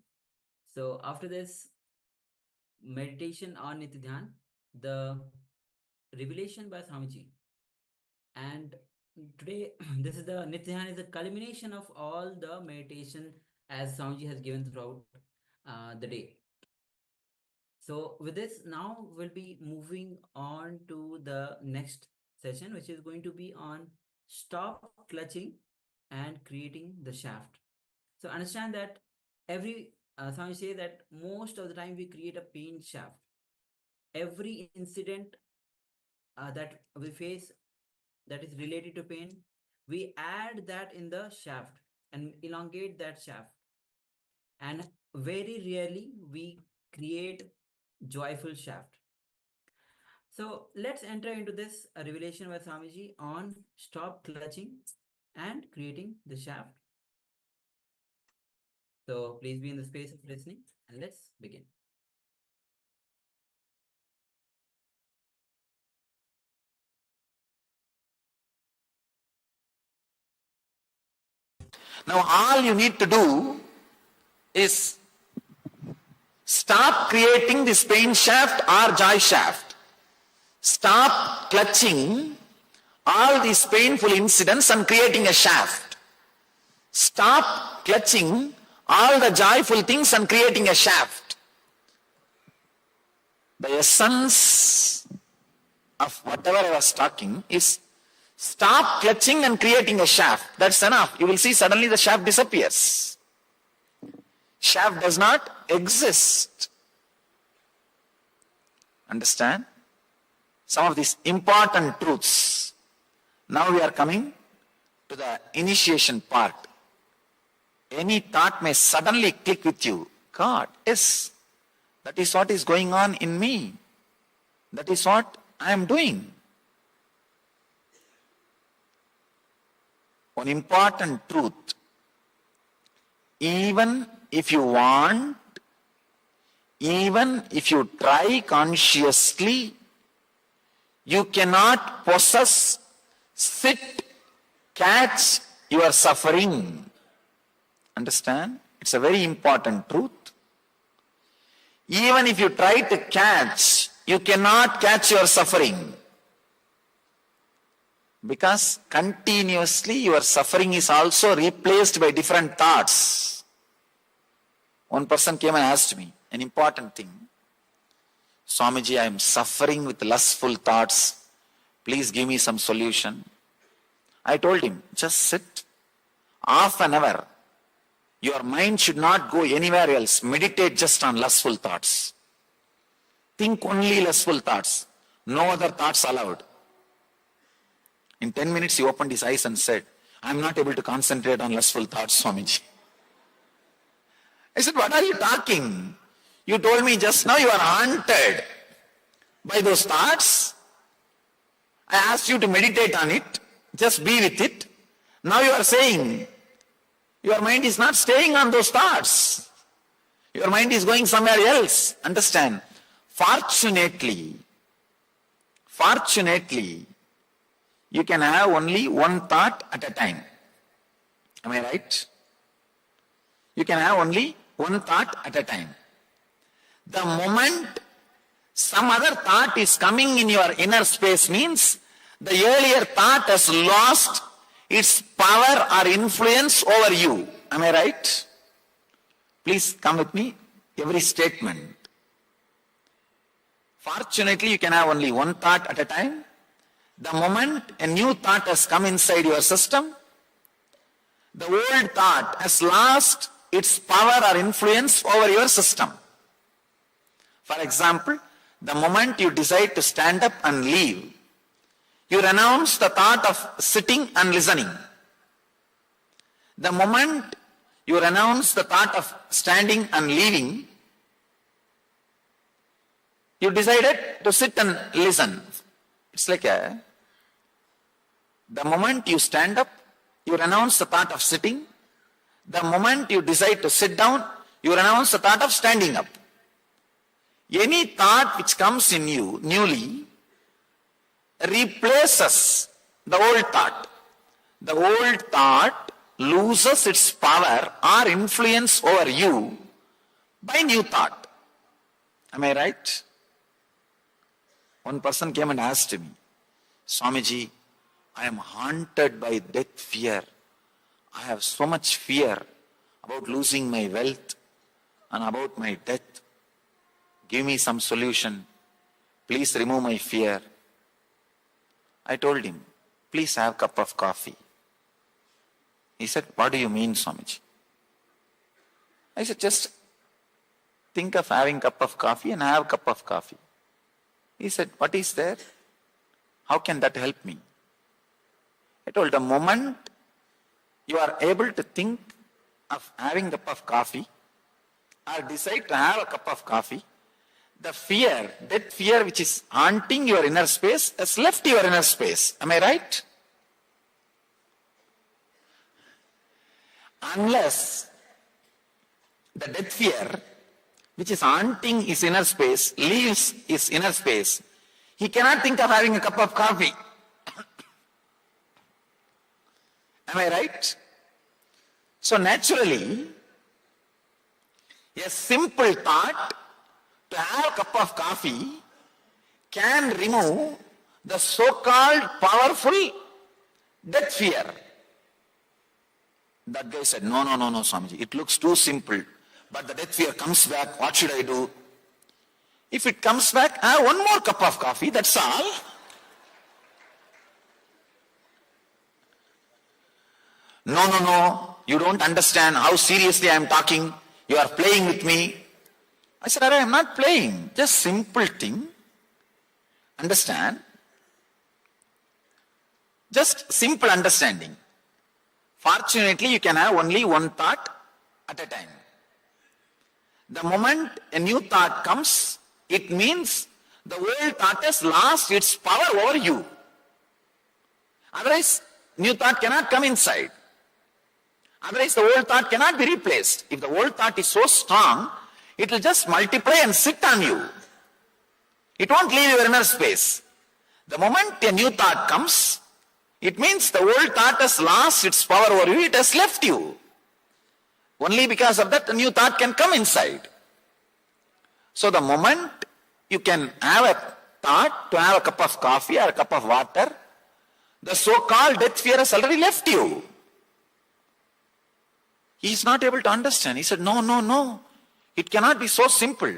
So after this meditation on Nithyan, the revelation by Swamiji, and today this is the Nithyan is a culmination of all the meditation as Swamiji has given throughout the day. So with this, now we'll be moving on to the next session, which is going to be on stop clutching and creating the shaft. So understand that every Swami say that most of the time we create a pain shaft. Every incident that we face that is related to pain, we add that in the shaft and elongate that shaft. And very rarely we create joyful shaft. So let's enter into this revelation by Swamiji on stop clutching and creating the shaft. So please be in the space of listening and let's begin. Now all you need to do is stop creating this pain shaft or joy shaft. Stop clutching all these painful incidents and creating a shaft. Stop clutching all the joyful things and creating a shaft. The essence of whatever I was talking is stop clutching and creating a shaft. That's enough. You will see suddenly the shaft disappears. Shaft does not exist. Understand? Some of these important truths. Now we are coming to the initiation part. Any thought may suddenly click with you. God, yes, that is what is going on in me. That is what I am doing. One important truth. Even if you want, even if you try consciously, you cannot possess, sit, catch your suffering. Understand? It's a very important truth. Even if you try to catch, you cannot catch your suffering. Because continuously your suffering is also replaced by different thoughts. One person came and asked me an important thing. Swamiji, I am suffering with lustful thoughts. Please give me some solution. I told him, just sit. Half an hour. Your mind should not go anywhere else. Meditate just on lustful thoughts. Think only lustful thoughts. No other thoughts allowed. In 10 minutes he opened his eyes and said, I am not able to concentrate on lustful thoughts, Swamiji. I said, what are you talking? You told me just now you are haunted by those thoughts. I asked you to meditate on it. Just be with it. Now you are saying, your mind is not staying on those thoughts. Your mind is going somewhere else. Understand? Fortunately, you can have only one thought at a time. Am I right? You can have only one thought at a time. The moment some other thought is coming in your inner space means the earlier thought has lost its power or influence over you. Am I right? Please come with me. Every statement. Fortunately, you can have only one thought at a time. The moment a new thought has come inside your system, the old thought has lost its power or influence over your system. For example, the moment you decide to stand up and leave, you renounce the thought of sitting and listening. The moment you renounce the thought of standing and leaving, you decided to sit and listen. It's like the moment you stand up, you renounce the thought of sitting. The moment you decide to sit down, you renounce the thought of standing up. Any thought which comes in you newly replaces the old thought. The old thought loses its power or influence over you by new thought. Am I right? One person came and asked me, Swamiji, I am haunted by death fear. I have so much fear about losing my wealth and about my death. Give me some solution. Please remove my fear. I told him, please have a cup of coffee. He said, what do you mean, Swamiji? I said, just think of having a cup of coffee and have a cup of coffee. He said, what is there? How can that help me? I told, the moment you are able to think of having a cup of coffee or decide to have a cup of coffee, the fear, that fear which is haunting your inner space has left your inner space. Am I right? Unless the death fear which is haunting his inner space leaves his inner space, he cannot think of having a cup of coffee. Am I right? So naturally, a simple thought to have a cup of coffee can remove the so-called powerful death fear. That guy said, no, Swamiji, it looks too simple. But the death fear comes back, what should I do? If it comes back, have one more cup of coffee, that's all. No, you don't understand how seriously I am talking. You are playing with me. I said, I am not playing, just simple thing. Understand? Just simple understanding. Fortunately, you can have only one thought at a time. The moment a new thought comes, it means the old thought has lost its power over you. Otherwise, new thought cannot come inside. Otherwise, the old thought cannot be replaced. If the old thought is so strong, it will just multiply and sit on you. It won't leave your inner space. The moment a new thought comes, it means the old thought has lost its power over you, it has left you. Only because of that, the new thought can come inside. So the moment you can have a thought to have a cup of coffee or a cup of water, the so-called death fear has already left you. He is not able to understand. He said, no. It cannot be so simple.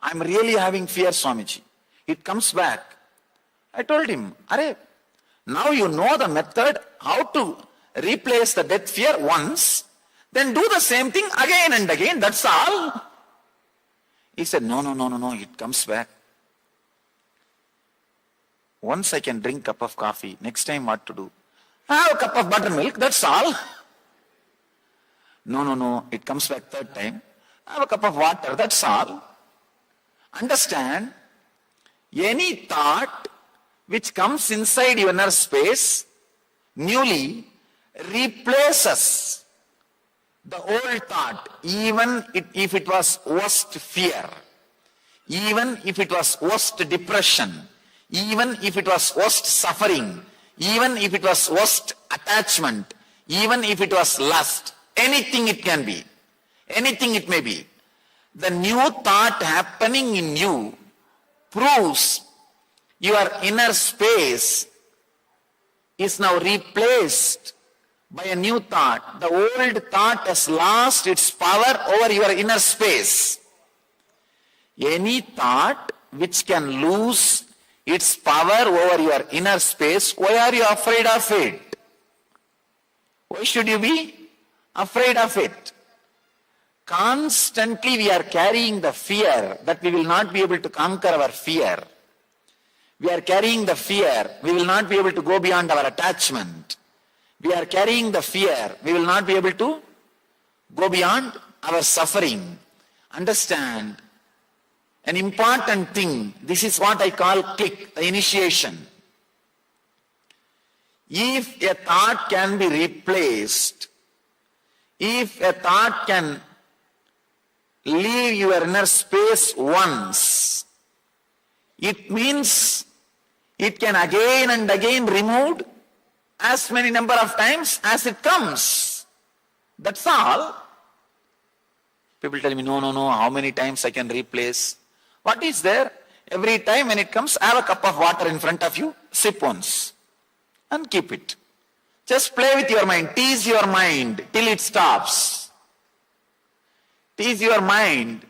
I am really having fear, Swamiji. It comes back. I told him, now you know the method how to replace the death fear once, then do the same thing again and again, that's all. He said, no, it comes back. Once I can drink a cup of coffee, next time what to do? Have a cup of buttermilk, that's all. No, it comes back third time. Have a cup of water, that's all. Understand, any thought which comes inside your inner space newly replaces the old thought, even if it was worst fear, even if it was worst depression, even if it was worst suffering, even if it was worst attachment, even if it was lust, anything it can be, anything it may be. The new thought happening in you proves your inner space is now replaced by a new thought. The old thought has lost its power over your inner space. Any thought which can lose its power over your inner space, why are you afraid of it? Why should you be afraid of it? Constantly we are carrying the fear that we will not be able to conquer our fear. We are carrying the fear we will not be able to go beyond our attachment. We are carrying the fear we will not be able to go beyond our suffering. Understand an important thing. This is what I call click, the initiation. If a thought can be replaced, if a thought can leave your inner space once, it means it can again and again removed as many number of times as it comes. That's all. People tell me, no, how many times I can replace? What is there? Every time when it comes, have a cup of water in front of you, sip once and keep it. Just play with your mind, tease your mind till it stops. Tease your mind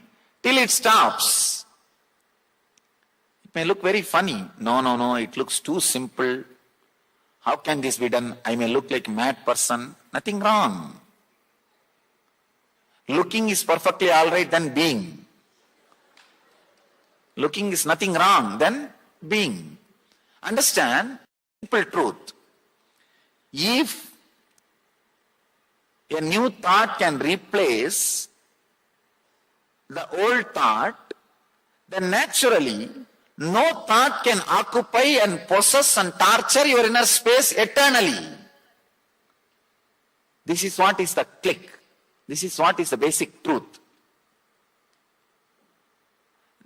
till it stops. It may look very funny. No, it looks too simple. How can this be done? I may look like a mad person. Nothing wrong. Looking is perfectly all right than being. Looking is nothing wrong than being. Understand simple truth. If a new thought can replace the old thought, then naturally no thought can occupy and possess and torture your inner space eternally. This is what is the click. This is what is the basic truth.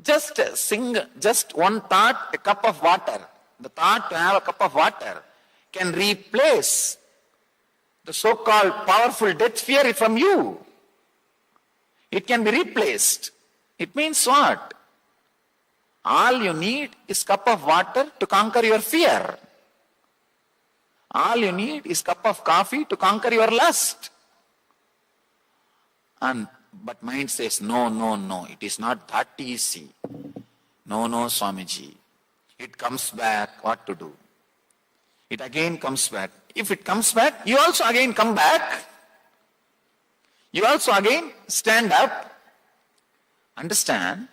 Just one thought, a cup of water. The thought to have a cup of water can replace the so-called powerful death fear from you. It can be replaced. It means what? All you need is cup of water to conquer your fear. All you need is cup of coffee to conquer your lust. But mind says, no, it is not that easy. No, Swamiji. It comes back, what to do? It again comes back. If it comes back, you also again come back. You also again stand up. Understand?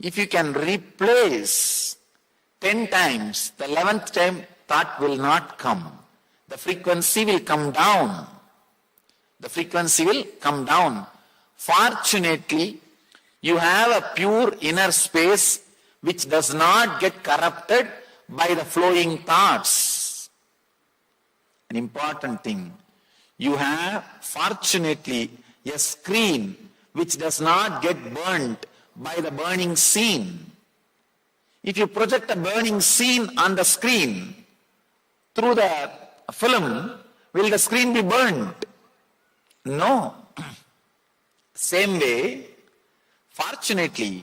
If you can replace 10 times, the 11th time thought will not come. The frequency will come down. The frequency will come down. Fortunately, you have a pure inner space which does not get corrupted by the flowing thoughts. An important thing. You have, fortunately, a screen which does not get burnt by the burning scene. If you project a burning scene on the screen through the film, will the screen be burnt? No. Same way, fortunately,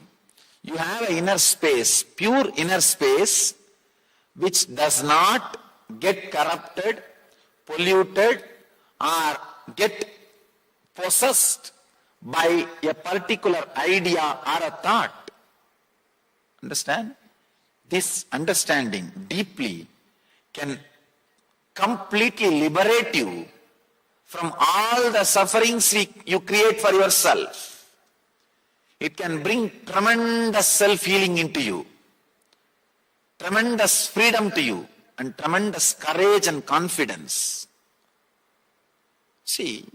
you have an inner space, pure inner space, which does not get corrupted, polluted, or get possessed by a particular idea or a thought. Understand? This understanding deeply can completely liberate you from all the sufferings you create for yourself. It can bring tremendous self-healing into you, tremendous freedom to you, and tremendous courage and confidence. See,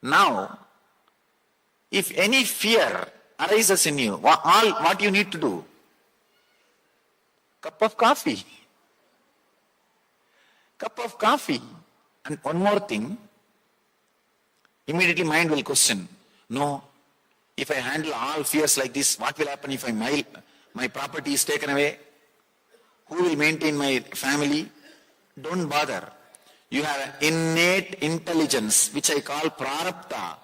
now, if any fear arises in you, what you need to do? Cup of coffee. Cup of coffee. And one more thing, immediately mind will question, no, if I handle all fears like this, what will happen if my property is taken away? Who will maintain my family? Don't bother. You have an innate intelligence, which I call prarabdha,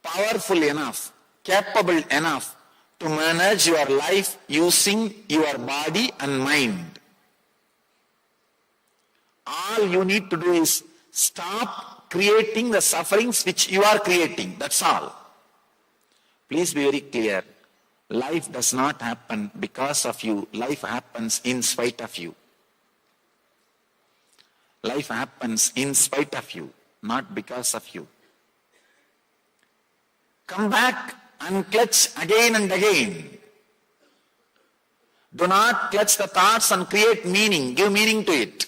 powerful enough, capable enough to manage your life using your body and mind. All you need to do is stop creating the sufferings which you are creating. That's all. Please be very clear. Life does not happen because of you. Life happens in spite of you. Life happens in spite of you, not because of you. Come back and clutch again and again. Do not clutch the thoughts and create meaning. Give meaning to it.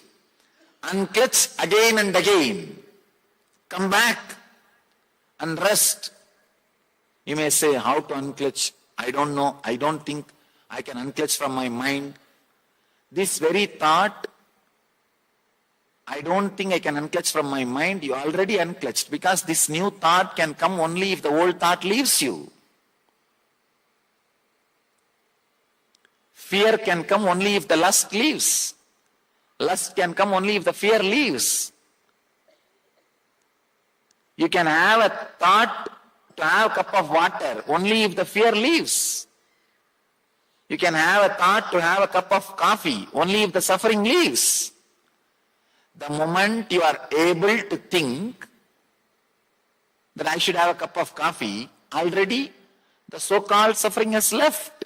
Unclutch again and again. Come back and rest. You may say, how to unclutch? I don't know. I don't think I can unclutch from my mind. This very thought, I don't think I can unclutch from my mind. You already unclutched, because this new thought can come only if the old thought leaves you. Fear can come only if the lust leaves. Lust can come only if the fear leaves. You can have a thought to have a cup of water only if the fear leaves. You can have a thought to have a cup of coffee only if the suffering leaves. The moment you are able to think that I should have a cup of coffee, already the so-called suffering has left.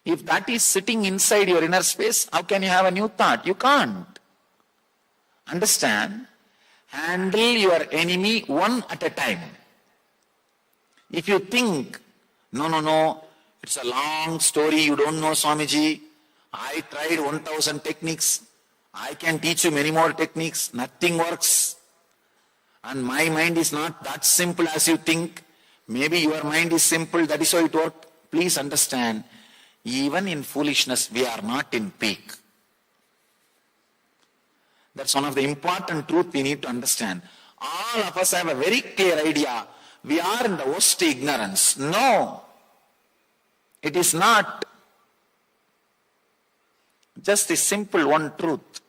If that is sitting inside your inner space, how can you have a new thought? You can't. Understand? Handle your enemy one at a time. If you think, no, it's a long story, you don't know Swamiji, I tried 1000 techniques, I can teach you many more techniques, nothing works. And my mind is not that simple as you think. Maybe your mind is simple, that is how it worked. Please understand, even in foolishness, we are not in peak. That's one of the important truths we need to understand. All of us have a very clear idea. We are in the worst ignorance. No, it is not. Just the simple one truth.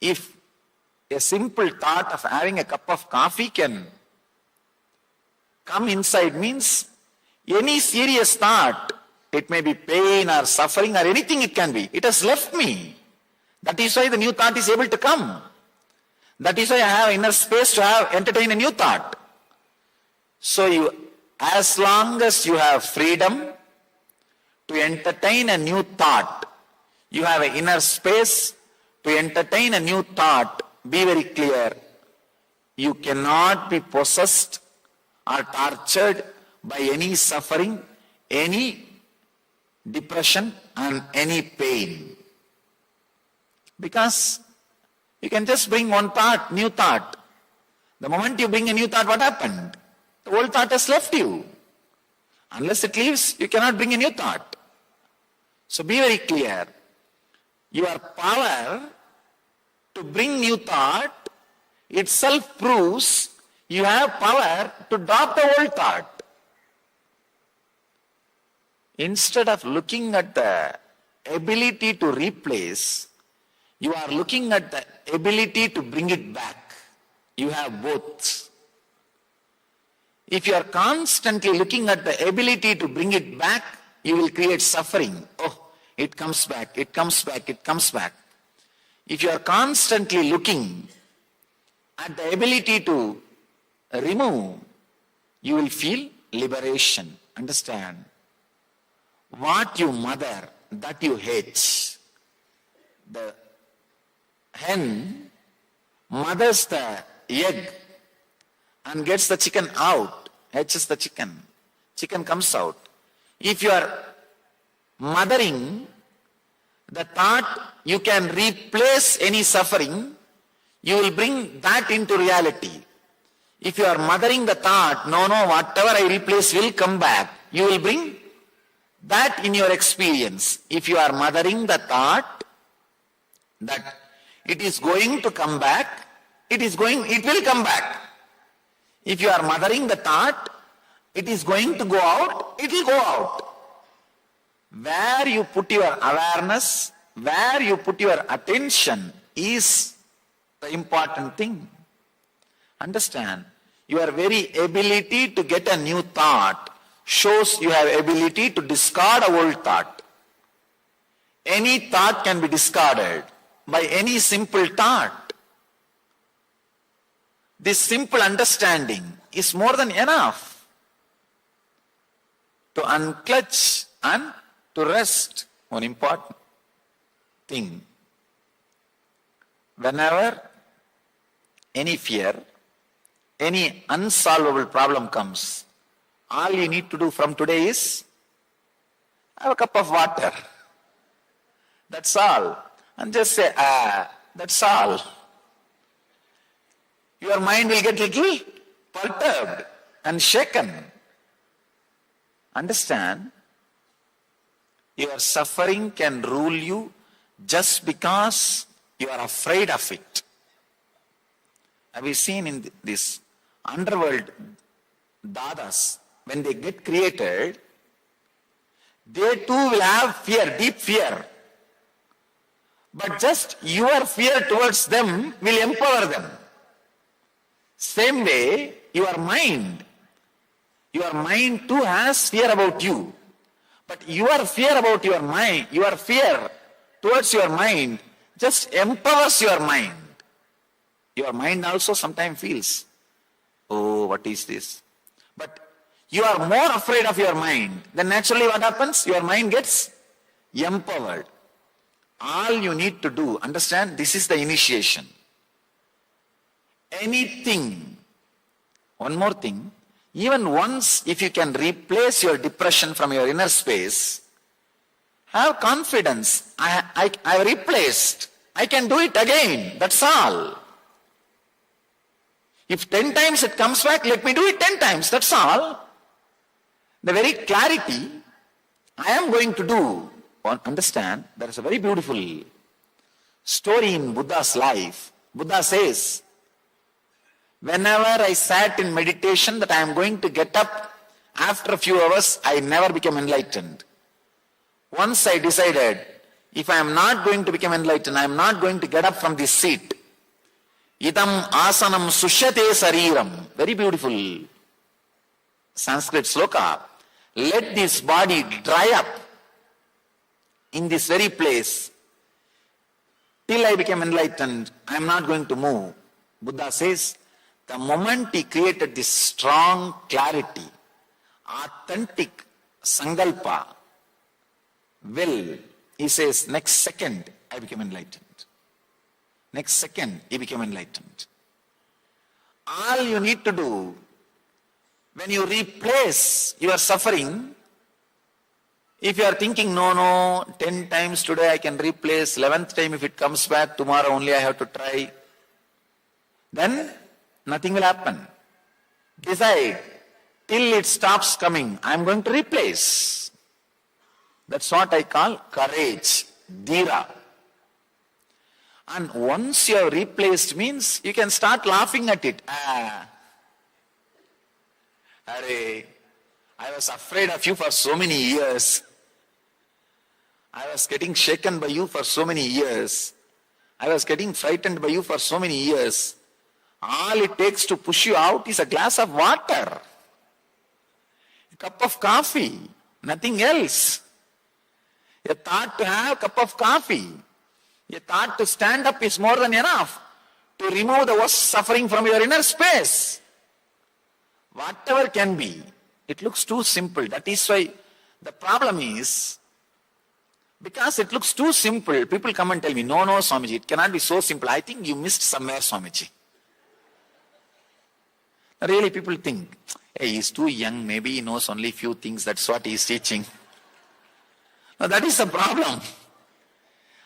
If a simple thought of having a cup of coffee can come inside, means any serious thought, it may be pain or suffering or anything it can be, it has left me. That is why the new thought is able to come. That is why I have inner space to entertain a new thought. So as long as you have freedom to entertain a new thought, you have an inner space to entertain a new thought, be very clear, you cannot be possessed or tortured by any suffering, any depression and any pain. Because you can just bring one thought, new thought. The moment you bring a new thought, what happened? The old thought has left you. Unless it leaves, you cannot bring a new thought. So be very clear. Your power to bring new thought itself proves you have power to drop the old thought. Instead of looking at the ability to replace, you are looking at the ability to bring it back. You have both. If you are constantly looking at the ability to bring it back, you will create suffering. Oh, it comes back, it comes back, it comes back. If you are constantly looking at the ability to remove, you will feel liberation. Understand? What you mother, that you hate. The hen mothers the egg and gets the chicken out, hatches the chicken. Chicken comes out. If you are mothering the thought you can replace any suffering, you will bring that into reality. If you are mothering the thought, no, whatever I replace will come back, you will bring that in your experience. If you are mothering the thought that it is going to come back, it will come back. If you are mothering the thought, it is going to go out, it will go out. Where you put your awareness, where you put your attention is the important thing. Understand? Your very ability to get a new thought shows you have ability to discard a old thought. Any thought can be discarded by any simple thought. This simple understanding is more than enough to unclutch and to rest. One important thing. Whenever any fear, any unsolvable problem comes, all you need to do from today is have a cup of water. That's all. And just say, that's all. Your mind will get little perturbed and shaken. Understand? Your suffering can rule you just because you are afraid of it. Have you seen in this underworld dadas, when they get created, they too will have fear, deep fear. But just your fear towards them will empower them. Same way, your mind too has fear about you. But your fear about your mind, your fear towards your mind just empowers your mind. Your mind also sometimes feels, oh, what is this? But you are more afraid of your mind. Then naturally what happens? Your mind gets empowered. All you need to do, understand, this is the initiation. Anything, one more thing, even once if you can replace your depression from your inner space, have confidence. I replaced. I can do it again. That's all. If 10 times it comes back, let me do it 10 times. That's all. The very clarity I am going to do. Understand, there is a very beautiful story in Buddha's life. Buddha says, whenever I sat in meditation that I am going to get up after a few hours, I never became enlightened. Once I decided, if I am not going to become enlightened, I am not going to get up from this seat. Idam asanam sushyate sariram. Very beautiful Sanskrit sloka. Let this body dry up in this very place. Till I became enlightened, I am not going to move. Buddha says, the moment he created this strong clarity, authentic sankalpa, will, he says, next second I became enlightened. Next second he became enlightened. All you need to do, when you replace your suffering, if you are thinking, no, 10 times today I can replace, 11th time if it comes back, tomorrow only I have to try, then nothing will happen. Decide, till it stops coming, I am going to replace. That's what I call courage, dhira. And once you have replaced means, you can start laughing at it. I was afraid of you for so many years. I was getting shaken by you for so many years. I was getting frightened by you for so many years. All it takes to push you out is a glass of water, a cup of coffee, nothing else. A thought to have a cup of coffee, a thought to stand up is more than enough to remove the worst suffering from your inner space. Whatever can be, it looks too simple. That is why the problem is, because it looks too simple, people come and tell me, no, Swamiji, it cannot be so simple. I think you missed somewhere, Swamiji. Really, people think, hey, he's too young, maybe he knows only few things, that's what he's teaching. Now that is the problem.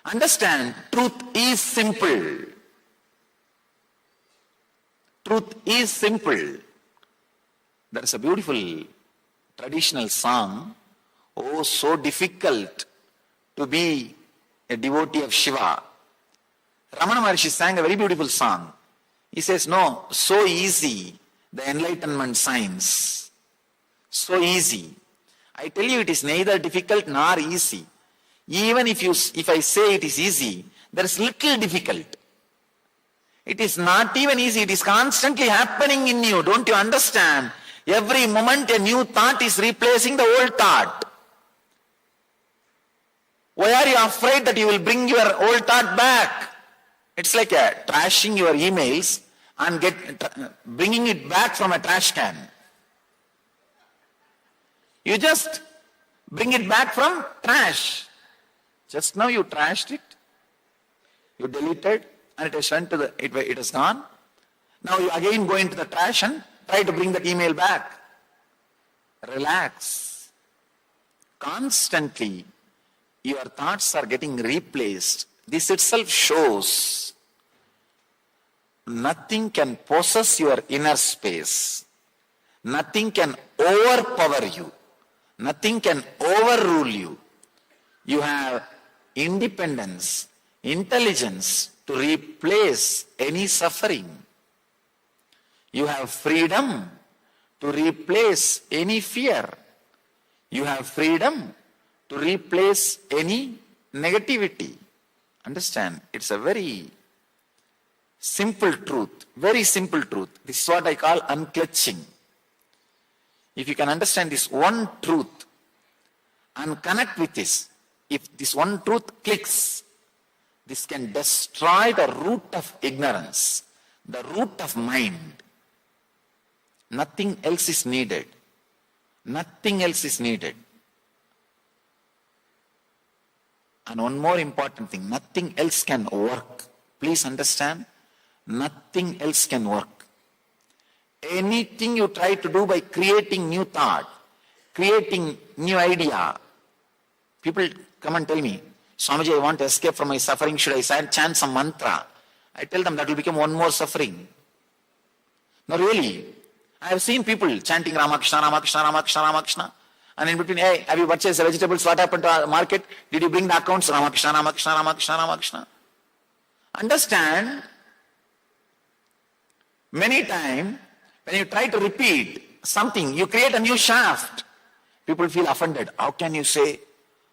Understand, truth is simple. Truth is simple. There is a beautiful traditional song, oh, so difficult to be a devotee of Shiva. Ramana Maharshi sang a very beautiful song. He says, no, so easy, the enlightenment science. So easy. I tell you, it is neither difficult nor easy. Even if I say it is easy, there is little difficult. It is not even easy, it is constantly happening in you. Don't you understand? Every moment a new thought is replacing the old thought. Why are you afraid that you will bring your old thought back? It's like trashing your emails and bringing it back from a trash can. You just bring it back from trash. Just now you trashed it, you deleted, and it has went to it has gone. Now you again go into the trash and try to bring that email back. Relax. Constantly, your thoughts are getting replaced. This itself shows nothing can possess your inner space. Nothing can overpower you. Nothing can overrule you. You have independence, intelligence to replace any suffering. You have freedom to replace any fear. You have freedom to replace any negativity. Understand? It's a very simple truth. Very simple truth. This is what I call unclutching. If you can understand this one truth and connect with this, if this one truth clicks, this can destroy the root of ignorance, the root of mind. Nothing else is needed. Nothing else is needed. And one more important thing, nothing else can work. Please understand, nothing else can work. Anything you try to do by creating new thought, creating new idea, people come and tell me, Swamiji, I want to escape from my suffering, should I chant some mantra? I tell them that will become one more suffering. No, really. I have seen people chanting Ramakrishna, Ramakrishna, Ramakrishna, Ramakrishna. And in between, hey, have you purchased the vegetables? What happened to our market? Did you bring the accounts? Ramakrishna, Ramakrishna, Ramakrishna, Ramakrishna. Understand, many times when you try to repeat something, you create a new shaft. People feel offended. How can you say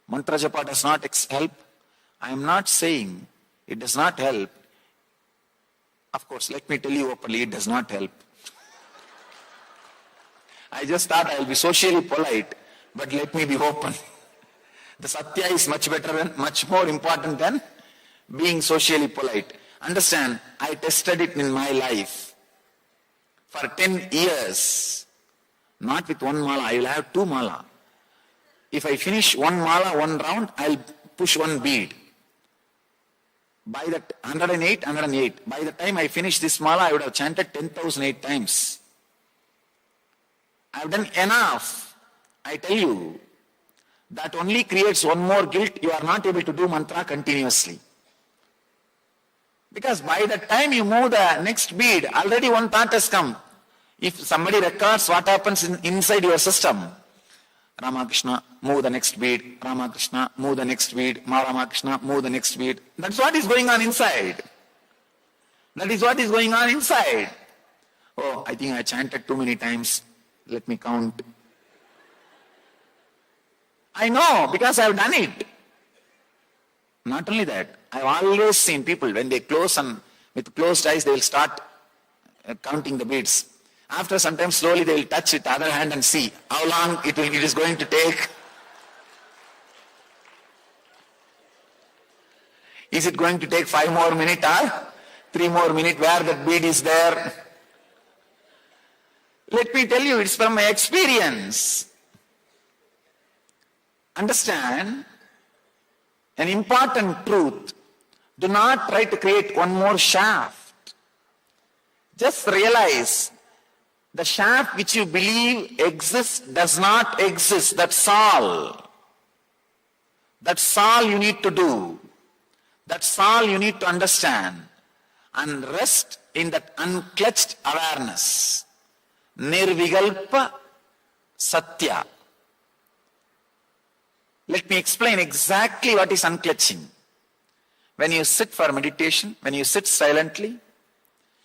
mantra japa does not help? I am not saying it does not help. Of course, let me tell you openly, it does not help. I just thought I will be socially polite, but let me be open. The satya is much better and much more important than being socially polite. Understand, I tested it in my life. For 10 years, not with one mala, I will have 2 mala. If I finish 1 mala, 1 round, I will push 1 bead. By that 108, 108. By the time I finish this mala, I would have chanted 10,008 times. I have done enough. I tell you, that only creates one more guilt. You are not able to do mantra continuously. Because by the time you move the next bead, already one thought has come. If somebody records what happens inside your system, Ramakrishna, move the next bead, Ramakrishna, move the next bead, Ramakrishna, move the next bead. That's what is going on inside. That is what is going on inside. Oh, I think I chanted too many times. Let me count. I know, because I have done it. Not only that, I have always seen people, when they close and with closed eyes, they will start counting the beads. After some time, slowly they will touch it, the other hand, and see how long it is going to take. Is it going to take 5 more minutes or 3 more minutes where that bead is there? Let me tell you, it's from my experience. Understand an important truth. Do not try to create one more shaft. Just realize the shaft which you believe exists does not exist. That's all. That's all you need to do. That's all you need to understand. And rest in that unclutched awareness. Nirvigalpa Satya. Let me explain exactly what is unclutching. When you sit for meditation, when you sit silently,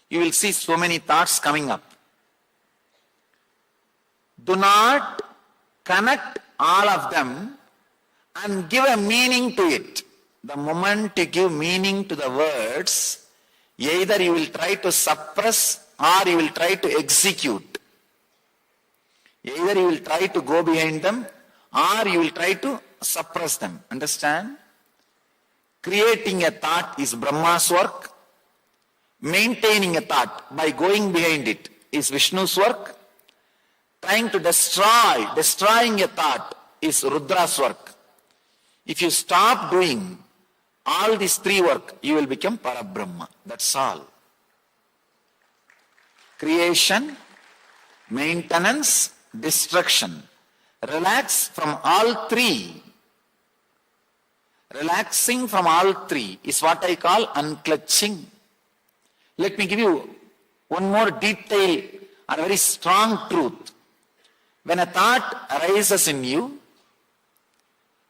you will see so many thoughts coming up. Do not connect all of them and give a meaning to it. The moment you give meaning to the words, either you will try to suppress or you will try to execute. Either you will try to go behind them or you will try to suppress them. Understand? Creating a thought is Brahma's work. Maintaining a thought by going behind it is Vishnu's work. Trying to destroying a thought is Rudra's work. If you stop doing all these 3 work, you will become Parabrahma. That's all. Creation, maintenance, destruction. Relax from all 3. Relaxing from all 3 is what I call unclutching. Let me give you one more detail or a very strong truth. When a thought arises in you,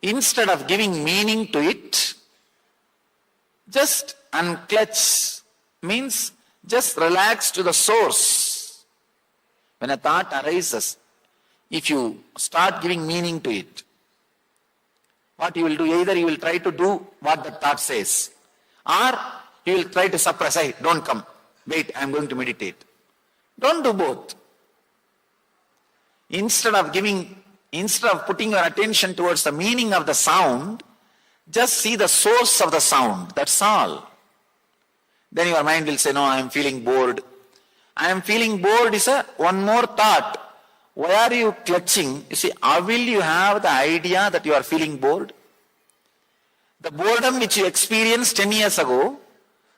instead of giving meaning to it, just unclutch means just relax to the source. When a thought arises, if you start giving meaning to it, what you will do, either you will try to do what the thought says, Or you will try to suppress, hey, don't come. Wait, I am going to meditate. Don't do both. Instead of putting your attention towards the meaning of the sound, just see the source of the sound. That's all. Then your mind will say, no, I am feeling bored. I am feeling bored is one more thought. Why are you clutching? You see, how will you have the idea that you are feeling bored? The boredom which you experienced 10 years ago,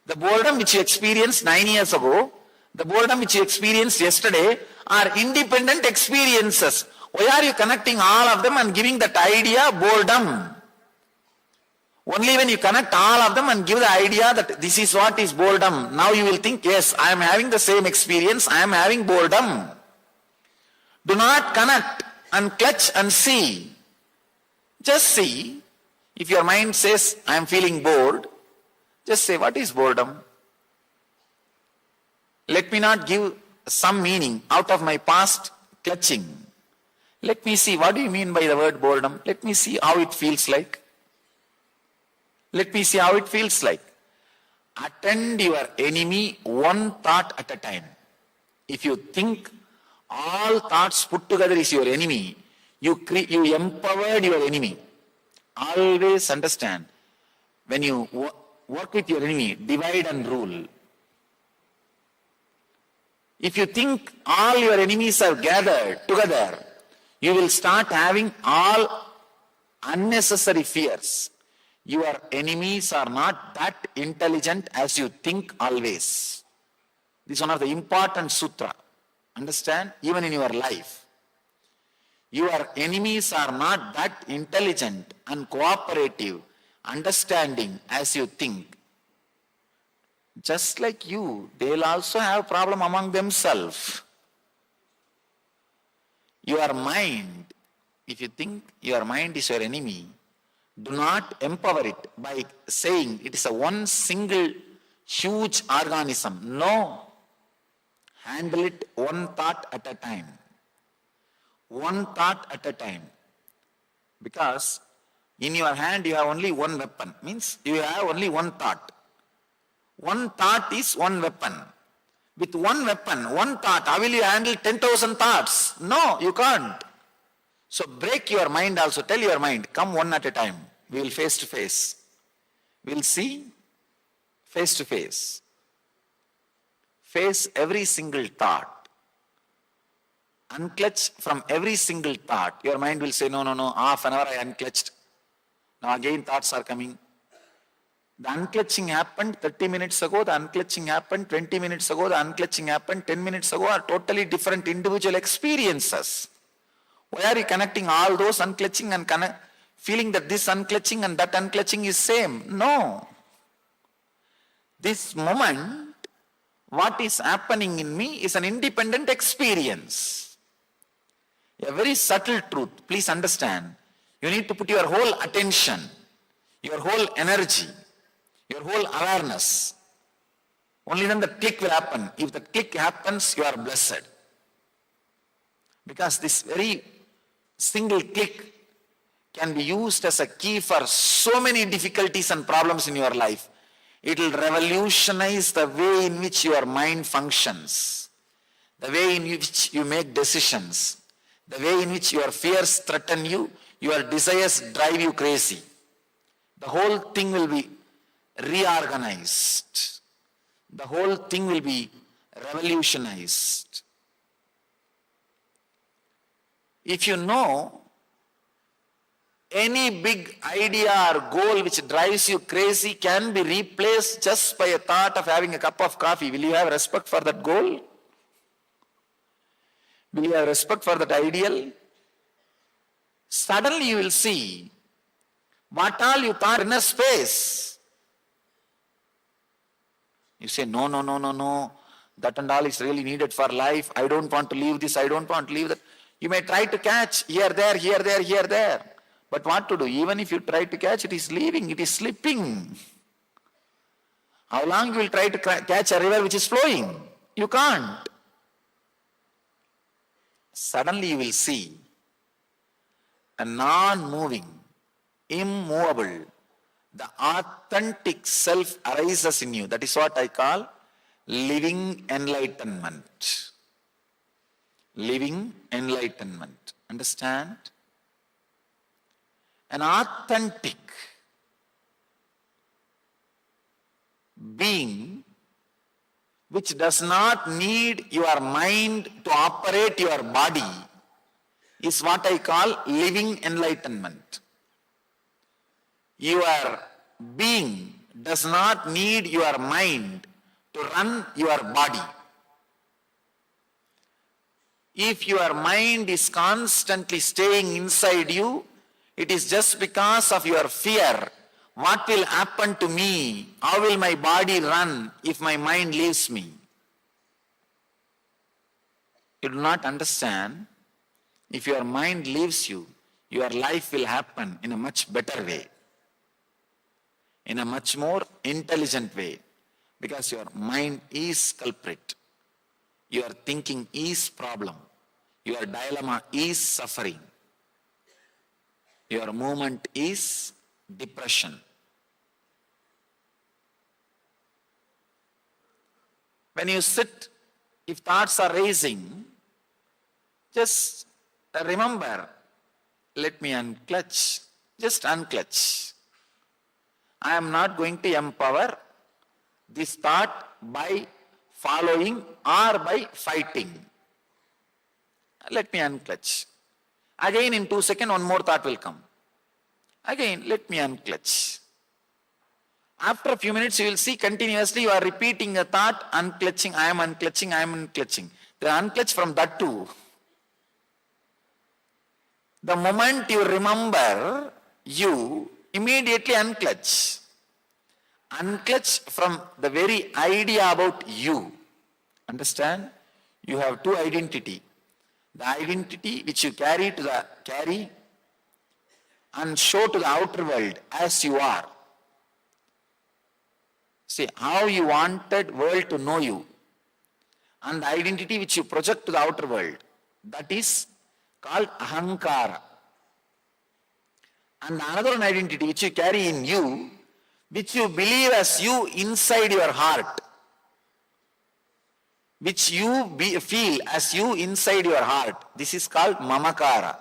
the boredom which you experienced 9 years ago, the boredom which you experienced yesterday are independent experiences. Why are you connecting all of them and giving that idea boredom? Only when you connect all of them and give the idea that this is what is boredom, now you will think, yes, I am having the same experience, I am having boredom. Do not connect and clutch and see. Just see. If your mind says, I am feeling bored, just say, what is boredom? Let me not give some meaning out of my past clutching. Let me see, what do you mean by the word boredom? Let me see how it feels like. Let me see how it feels like. Attend your enemy one thought at a time. If you think all thoughts put together is your enemy, you empowered your enemy. Always understand, when you work with your enemy, divide and rule. If you think all your enemies are gathered together, you will start having all unnecessary fears. Your enemies are not that intelligent as you think always. This is one of the important sutra. Understand? Even in your life. Your enemies are not that intelligent and cooperative, understanding as you think. Just like you, they'll also have problem among themselves. Your mind, if you think your mind is your enemy, do not empower it by saying it is a one single huge organism. No. Handle it one thought at a time. One thought at a time. Because in your hand you have only one weapon. Means you have only one thought. One thought is one weapon. With one weapon, one thought, how will you handle 10,000 thoughts? No, you can't. So break your mind also. Tell your mind, come one at a time. We will face to face. We will see face to face. Face every single thought. Unclutch from every single thought. Your mind will say, no, half an hour I unclutched. Now again thoughts are coming. The unclutching happened 30 minutes ago, the unclutching happened 20 minutes ago, the unclutching happened 10 minutes ago, are totally different individual experiences. Why are you connecting all those unclutching and feeling that this unclutching and that unclutching is same? No. This moment, what is happening in me is an independent experience. A very subtle truth. Please understand. You need to put your whole attention, your whole energy, your whole awareness. Only then the click will happen. If the click happens, you are blessed. Because this very single click can be used as a key for so many difficulties and problems in your life. It will revolutionize the way in which your mind functions, the way in which you make decisions, the way in which your fears threaten you, your desires drive you crazy. The whole thing will be reorganized. The whole thing will be revolutionized. If you know any big idea or goal which drives you crazy can be replaced just by a thought of having a cup of coffee, will you have respect for that goal? Will you have respect for that ideal? Suddenly you will see what all you thought in a space. You say, no, that and all is really needed for life. I don't want to leave this, I don't want to leave that. You may try to catch here, there. But what to do? Even if you try to catch, it is leaving, it is slipping. How long you will try to catch a river which is flowing? You can't. Suddenly you will see a non-moving, immovable, the authentic self arises in you. That is what I call living enlightenment. Living enlightenment. Understand? An authentic being which does not need your mind to operate your body is what I call living enlightenment. Your being does not need your mind to run your body. If your mind is constantly staying inside you, it is just because of your fear. What will happen to me? How will my body run if my mind leaves me? You do not understand. If your mind leaves you, your life will happen in a much better way, in a much more intelligent way, because your mind is culprit. Your thinking is problem. Your dilemma is suffering. Your movement is depression. When you sit, if thoughts are raising, just remember, let me unclutch. Just unclutch. I am not going to empower this thought by following or by fighting. Let me unclutch. Again in 2 seconds, one more thought will come. Again, let me unclutch. After a few minutes, you will see continuously you are repeating a thought, unclutching, I am unclutching, I am unclutching. The unclutch from that too. The moment you remember, you immediately unclutch. Unclutch from the very idea about you. Understand? You have two identity. The identity which you carry and show to the outer world as you are. See, how you wanted world to know you. And the identity which you project to the outer world. That is called ahankara. And another identity which you carry in you, which you believe as you inside your heart. Which you feel as you inside your heart. This is called mamakara.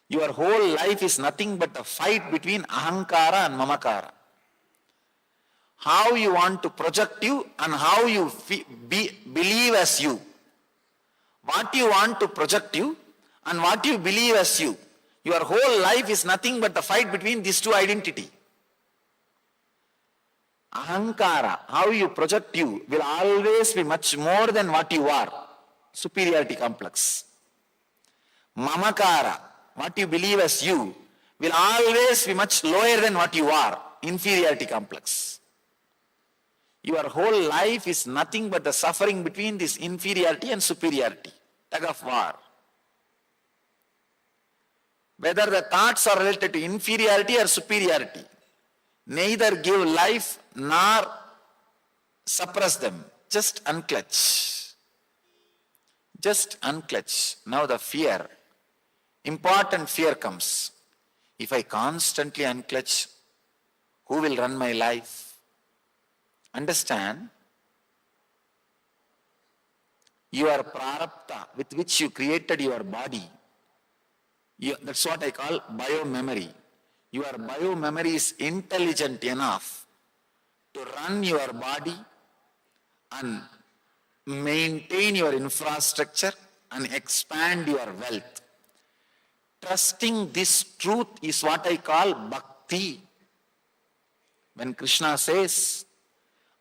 Your whole life is nothing but a fight between ahankara and mamakara. How you want to project you and how you believe as you. What you want to project you and what you believe as you. Your whole life is nothing but the fight between these two identity. Ahankara, how you project you, will always be much more than what you are. Superiority complex. Mamakara, what you believe as you, will always be much lower than what you are. Inferiority complex. Your whole life is nothing but the suffering between this inferiority and superiority. Tug of war. Whether the thoughts are related to inferiority or superiority, neither give life nor suppress them. Just unclutch. Just unclutch. Now the fear, important fear comes. If I constantly unclutch, who will run my life? Understand, your prarabdha with which you created your body, that's what I call biomemory. Your biomemory is intelligent enough to run your body and maintain your infrastructure and expand your wealth. Trusting this truth is what I call bhakti. When Krishna says,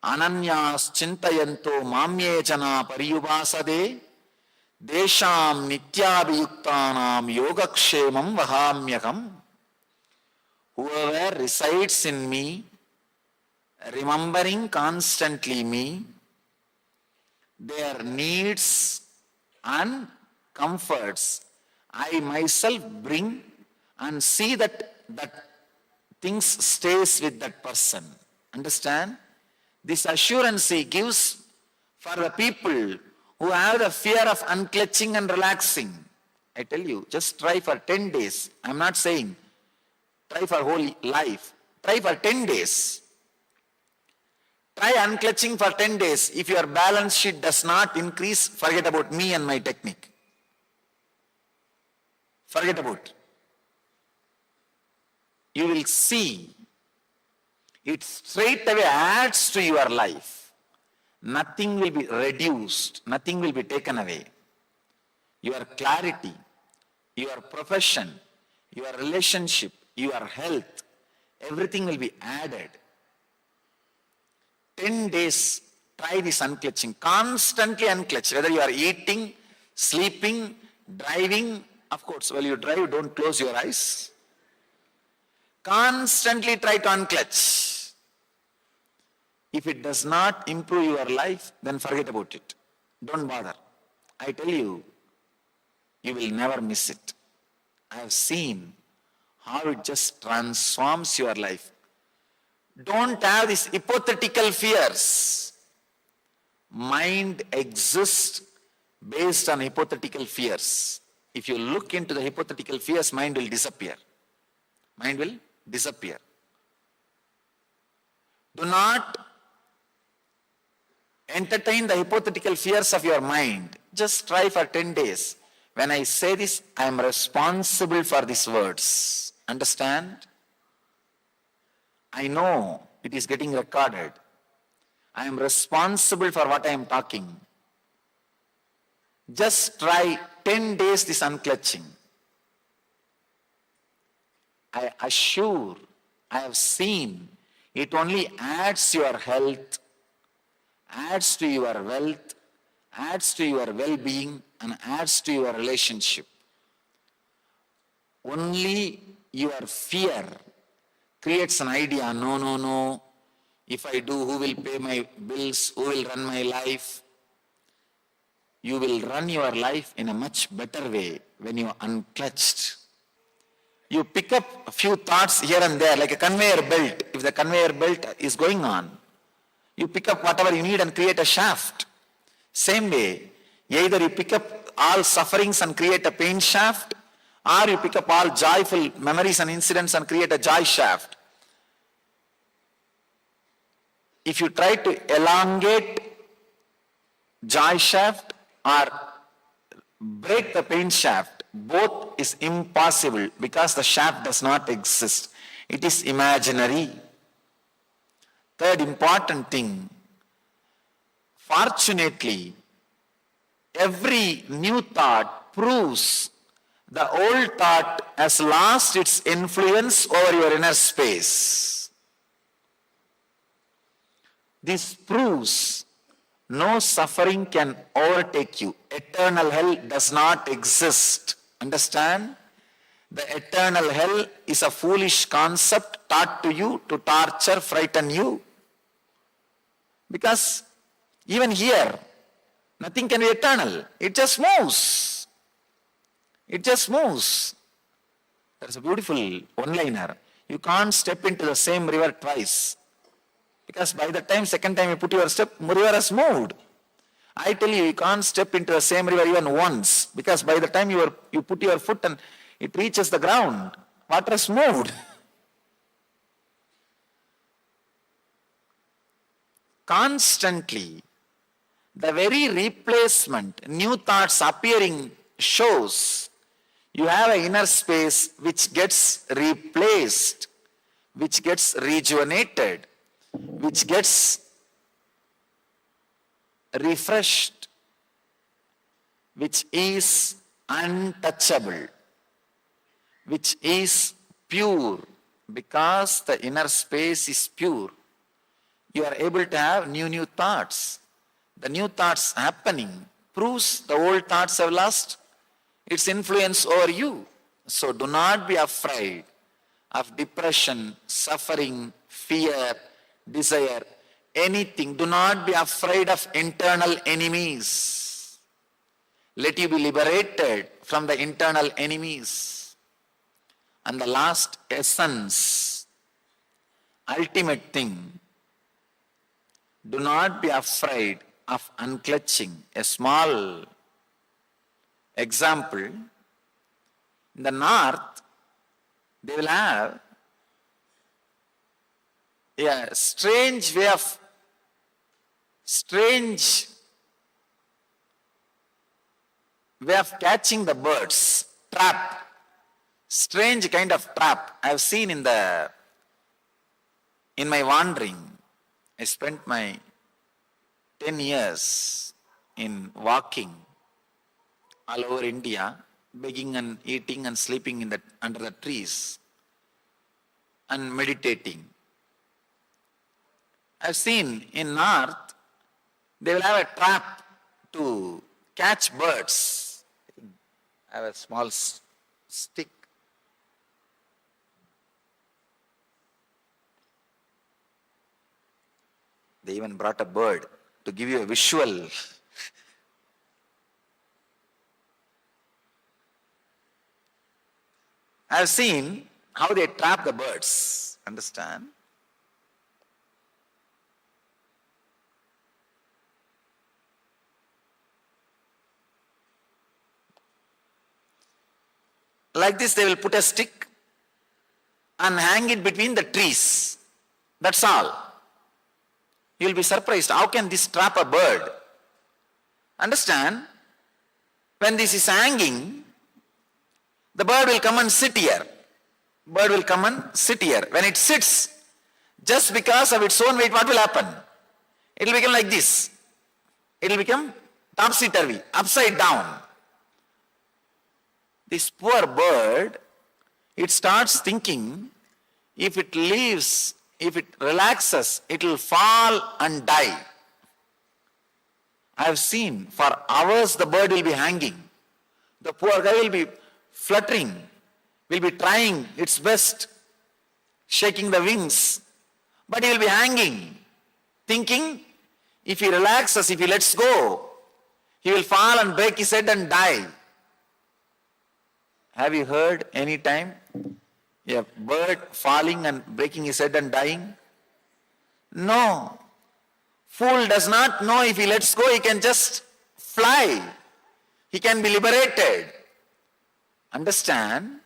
Ananyas chintayanto mamye jana pariyubasade desham nityabhiyuktanam yogakshemam vahamyakam. Whoever resides in me, remembering constantly me, their needs and comforts, I myself bring and see that things stays with that person. Understand? This assurance he gives for the people who have the fear of unclutching and relaxing. I tell you, just try for 10 days. I'm not saying try for whole life, try for 10 days. Try unclutching for 10 days. If your balance sheet does not increase, forget about me and my technique. Forget about. You will see it straight away adds to your life. Nothing will be reduced, nothing will be taken away. Your clarity, your profession, your relationship, your health, everything will be added. 10 days, try this unclutching. Constantly unclutch. Whether you are eating, sleeping, driving. Of course, while you drive, don't close your eyes. Constantly try to unclutch. If it does not improve your life, then forget about it. Don't bother. I tell you, you will never miss it. I have seen how it just transforms your life. Don't have these hypothetical fears. Mind exists based on hypothetical fears. If you look into the hypothetical fears, mind will disappear. Mind will disappear. Do not entertain the hypothetical fears of your mind. Just try for 10 days. When I say this, I am responsible for these words. Understand? I know it is getting recorded. I am responsible for what I am talking. Just try 10 days this unclutching. I assure, I have seen, it only adds to your health, adds to your wealth, adds to your well-being, and adds to your relationship. Only your fear creates an idea, no, if I do, who will pay my bills, who will run my life? You will run your life in a much better way when you are unclutched. You pick up a few thoughts here and there, like a conveyor belt. If the conveyor belt is going on, you pick up whatever you need and create a shaft. Same way, either you pick up all sufferings and create a pain shaft, or you pick up all joyful memories and incidents and create a joy shaft. If you try to elongate joy shaft or break the pain shaft, both is impossible because the shaft does not exist. It is imaginary. Third important thing, fortunately, every new thought proves the old thought has lost its influence over your inner space. This proves no suffering can overtake you. Eternal hell does not exist. Understand? The eternal hell is a foolish concept taught to you to torture, frighten you. Because even here, nothing can be eternal. It just moves. It just moves. There's a beautiful one-liner. You can't step into the same river twice. Because by the time, second time you put your step, river has moved. I tell you, you can't step into the same river even once. Because by the time you put your foot and it reaches the ground, water has moved. Constantly, the very replacement, new thoughts appearing shows you have an inner space which gets replaced, which gets rejuvenated, which gets refreshed, which is untouchable, which is pure. Because the inner space is pure, you are able to have new thoughts. The new thoughts happening proves the old thoughts have lost its influence over you. So do not be afraid of depression, suffering, fear, desire, anything. Do not be afraid of internal enemies. Let you be liberated from the internal enemies. And the last essence, ultimate thing, do not be afraid of unclutching. A small example, in the north, they will have a strange way of, catching the birds. Trap. Strange kind of trap I have seen in my wandering. I spent my 10 years in walking all over India, begging and eating and sleeping under the trees and meditating. I've seen in north, they will have a trap to catch birds. I have a small stick. They even brought a bird to give you a visual. I have seen how they trap the birds. Understand? Like this, they will put a stick and hang it between the trees. That's all. You will be surprised. How can this trap a bird? Understand? When this is hanging, the bird will come and sit here. Bird will come and sit here. When it sits, just because of its own weight, what will happen? It will become like this. It will become topsy-turvy, upside down. This poor bird, it starts thinking, if it leaves, if it relaxes, it will fall and die. I have seen for hours the bird will be hanging. The poor guy will be fluttering, will be trying its best, shaking the wings, but he will be hanging, thinking if he relaxes, if he lets go, he will fall and break his head and die. Have you heard any time a bird falling and breaking his head and dying? No. Fool does not know if he lets go, he can just fly. He can be liberated. Understand?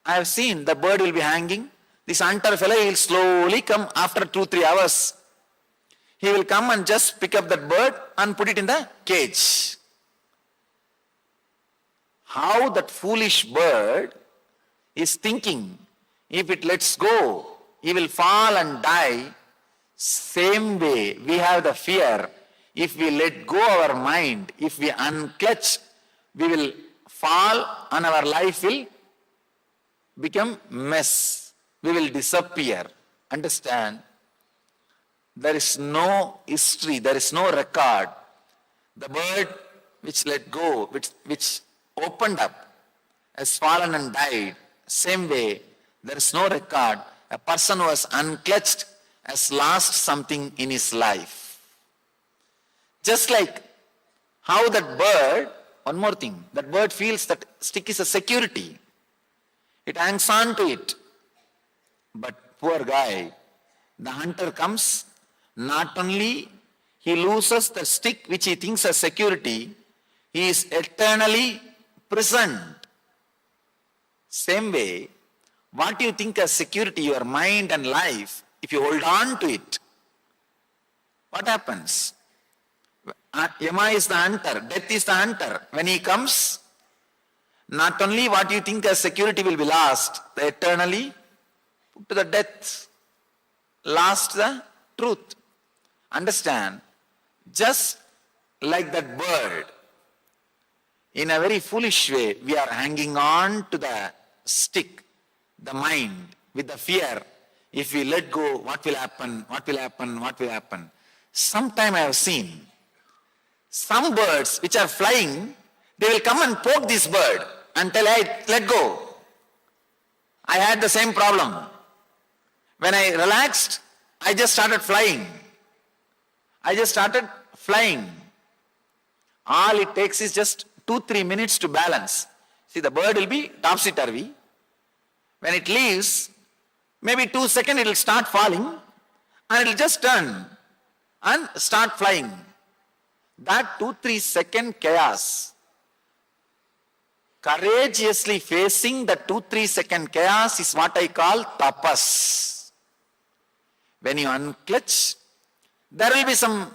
I have seen the bird will be hanging. This hunter fellow will slowly come after 2-3 hours. He will come and just pick up that bird and put it in the cage. How that foolish bird is thinking, if it lets go, he will fall and die. Same way, we have the fear. If we let go our mind, if we unclutch, we will fall and our life will become mess. We will disappear. Understand? There is no history, there is no record. The bird which let go, which opened up, has fallen and died. Same way, there is no record. A person who was unclutched has lost something in his life. Just like how that bird, one more thing, that bird feels that stick is a security. It hangs on to it. But poor guy, the hunter comes, not only he loses the stick which he thinks as security, he is eternally prisoned. Same way, what you think as security, your mind and life, if you hold on to it, what happens? Yama is the hunter, death is the hunter. When he comes, not only what you think as security will be lost, the eternally put to the death, lost the truth. Understand? Just like that bird, in a very foolish way, we are hanging on to the stick, the mind, with the fear. If we let go, what will happen? What will happen? What will happen? Sometime I have seen some birds which are flying, they will come and poke this bird and tell, hey, let go. I had the same problem. When I relaxed, I just started flying. All it takes is just 2-3 minutes to balance. See, the bird will be topsy-turvy. When it leaves, maybe 2 seconds it will start falling and it will just turn and start flying. That 2-3 second chaos, courageously facing the 2-3 second chaos is what I call tapas. When you unclutch, there will be some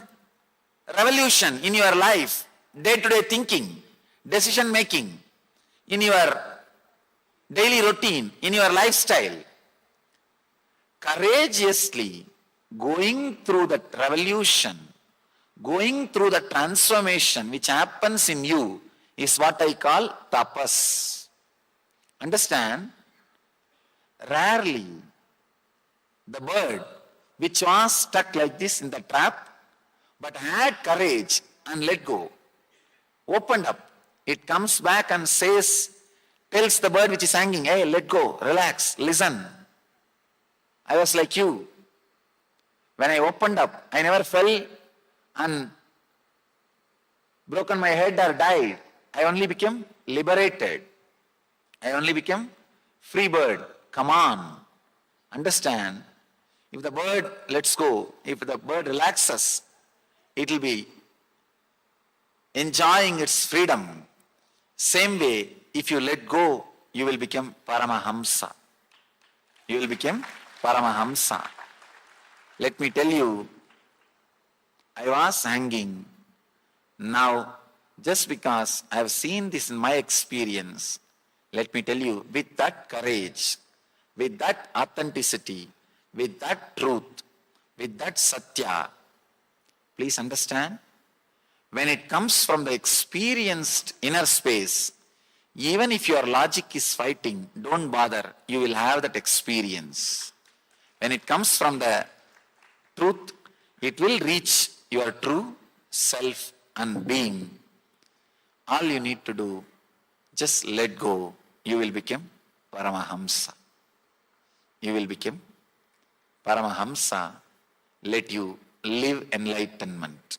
revolution in your life, day-to-day thinking, decision making, in your daily routine, in your lifestyle. Courageously going through that revolution, going through the transformation which happens in you is what I call tapas. Understand? Rarely the bird which was stuck like this in the trap but had courage and let go, opened up, it comes back and says, tells the bird which is hanging, hey, let go, relax, listen. I was like you. When I opened up, I never fell and broken my head or died. I only became liberated. I only became free bird. Come on. Understand? If the bird lets go, if the bird relaxes, it will be enjoying its freedom. Same way, if you let go, you will become Paramahamsa. You will become Paramahamsa. Let me tell you, I was hanging. Now, just because I have seen this in my experience, let me tell you, with that courage, with that authenticity, with that truth, with that satya, please understand, when it comes from the experienced inner space, even if your logic is fighting, don't bother, you will have that experience. When it comes from the truth, it will reach your true self and being. All you need to do, just let go. You will become Paramahamsa. You will become Paramahamsa. Let you live enlightenment.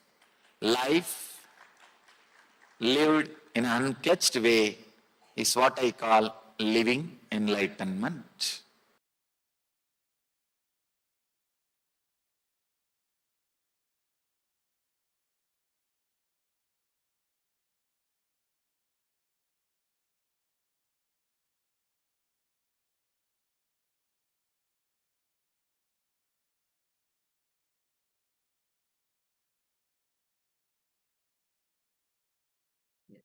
Life lived in an unclutched way is what I call living enlightenment. Yes.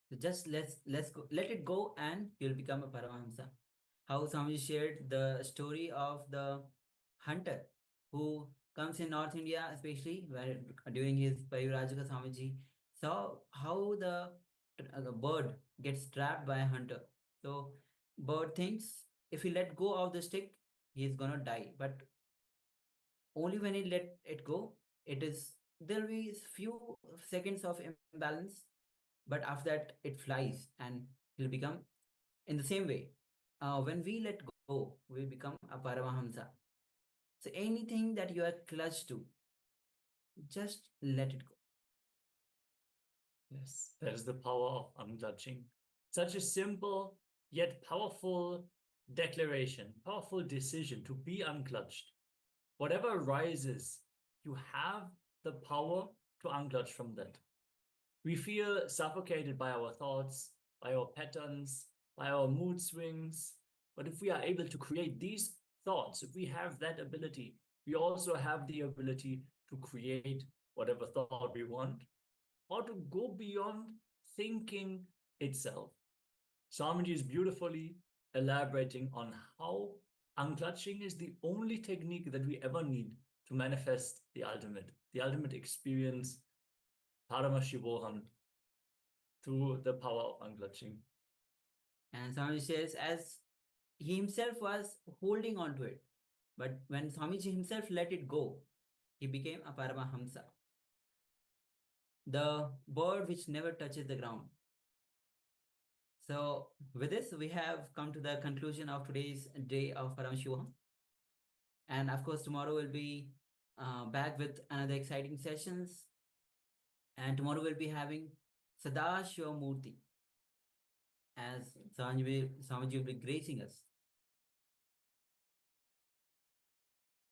So just let's go, let it go, and you'll become a Paramahamsa. How Swamiji shared the story of the hunter who comes in North India, especially where during his Payurajika Swamiji saw how the bird gets trapped by a hunter. So bird thinks if he let go of the stick, he's gonna die. But only when he let it go, it is there'll be few seconds of imbalance, but after that it flies and will become in the same way. When we let go, we become a Paramahamsa. So anything that you are clutched to, just let it go. Yes, that is the power of unclutching. Such a simple yet powerful declaration, powerful decision to be unclutched. Whatever arises, you have the power to unclutch from that. We feel suffocated by our thoughts, by our patterns, by our mood swings. But if we are able to create these thoughts, if we have that ability, we also have the ability to create whatever thought we want, or to go beyond thinking itself. Swamiji is beautifully elaborating on how unclutching is the only technique that we ever need to manifest the ultimate experience, Paramashivoham, through the power of unclutching. And Swamiji says, as he himself was holding on to it, but when Swamiji himself let it go, he became a Paramahamsa, the bird which never touches the ground. So with this, we have come to the conclusion of today's day of Paramashivoham. And of course, tomorrow we'll be back with another exciting sessions. And tomorrow we'll be having Sadashiva Murthy as Swamiji will be gracing us.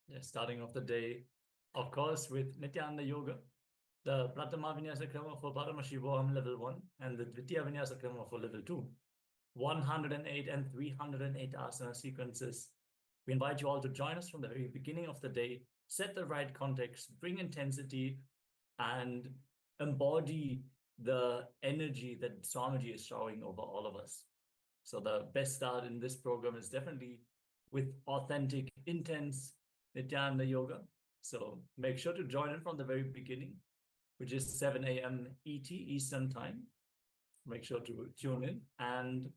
Yeah, starting off the day, of course, with Nithyananda Yoga, the Pratama Vinyasa Krama for Paramashivoham Level 1 and the Dvitiya Vinyasa Krama for Level 2. 108 and 308 asana sequences We invite you all to join us from the very beginning of the day, set the right context, bring intensity, and embody the energy that Swamiji is showering over all of us. So the best start in this program is definitely with authentic, intense Nithyananda yoga. So make sure to join in from the very beginning, which is 7 a.m. ET, Eastern Time. Make sure to tune in. And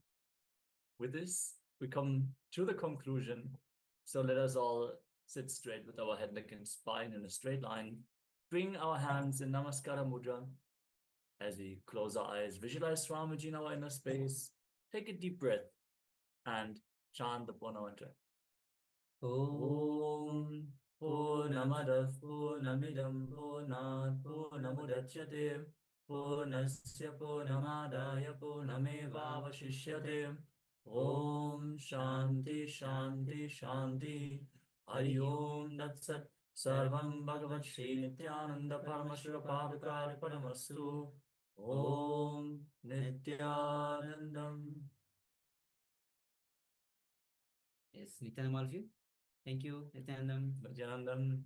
with this, we come to the conclusion. So let us all sit straight with our head, neck, and spine in a straight line. Bring our hands in Namaskara Mudra. As we close our eyes, visualize Swamiji in our inner space. Take a deep breath and chant the Purna mantra. Om Purnamadav Purnamidam Purnat Purnamudachyate Purnasya Purnamadaya Purnamevavashishyate Om Shanti Shanti Shanti Hari Om Tat Sat Sarvam Bhagavat Shri Nithyananda Paramashivoham Level Om Nithyanandam. Yes, Nithyanandam, all of you. Thank you, Nithyanandam. Nithyanandam.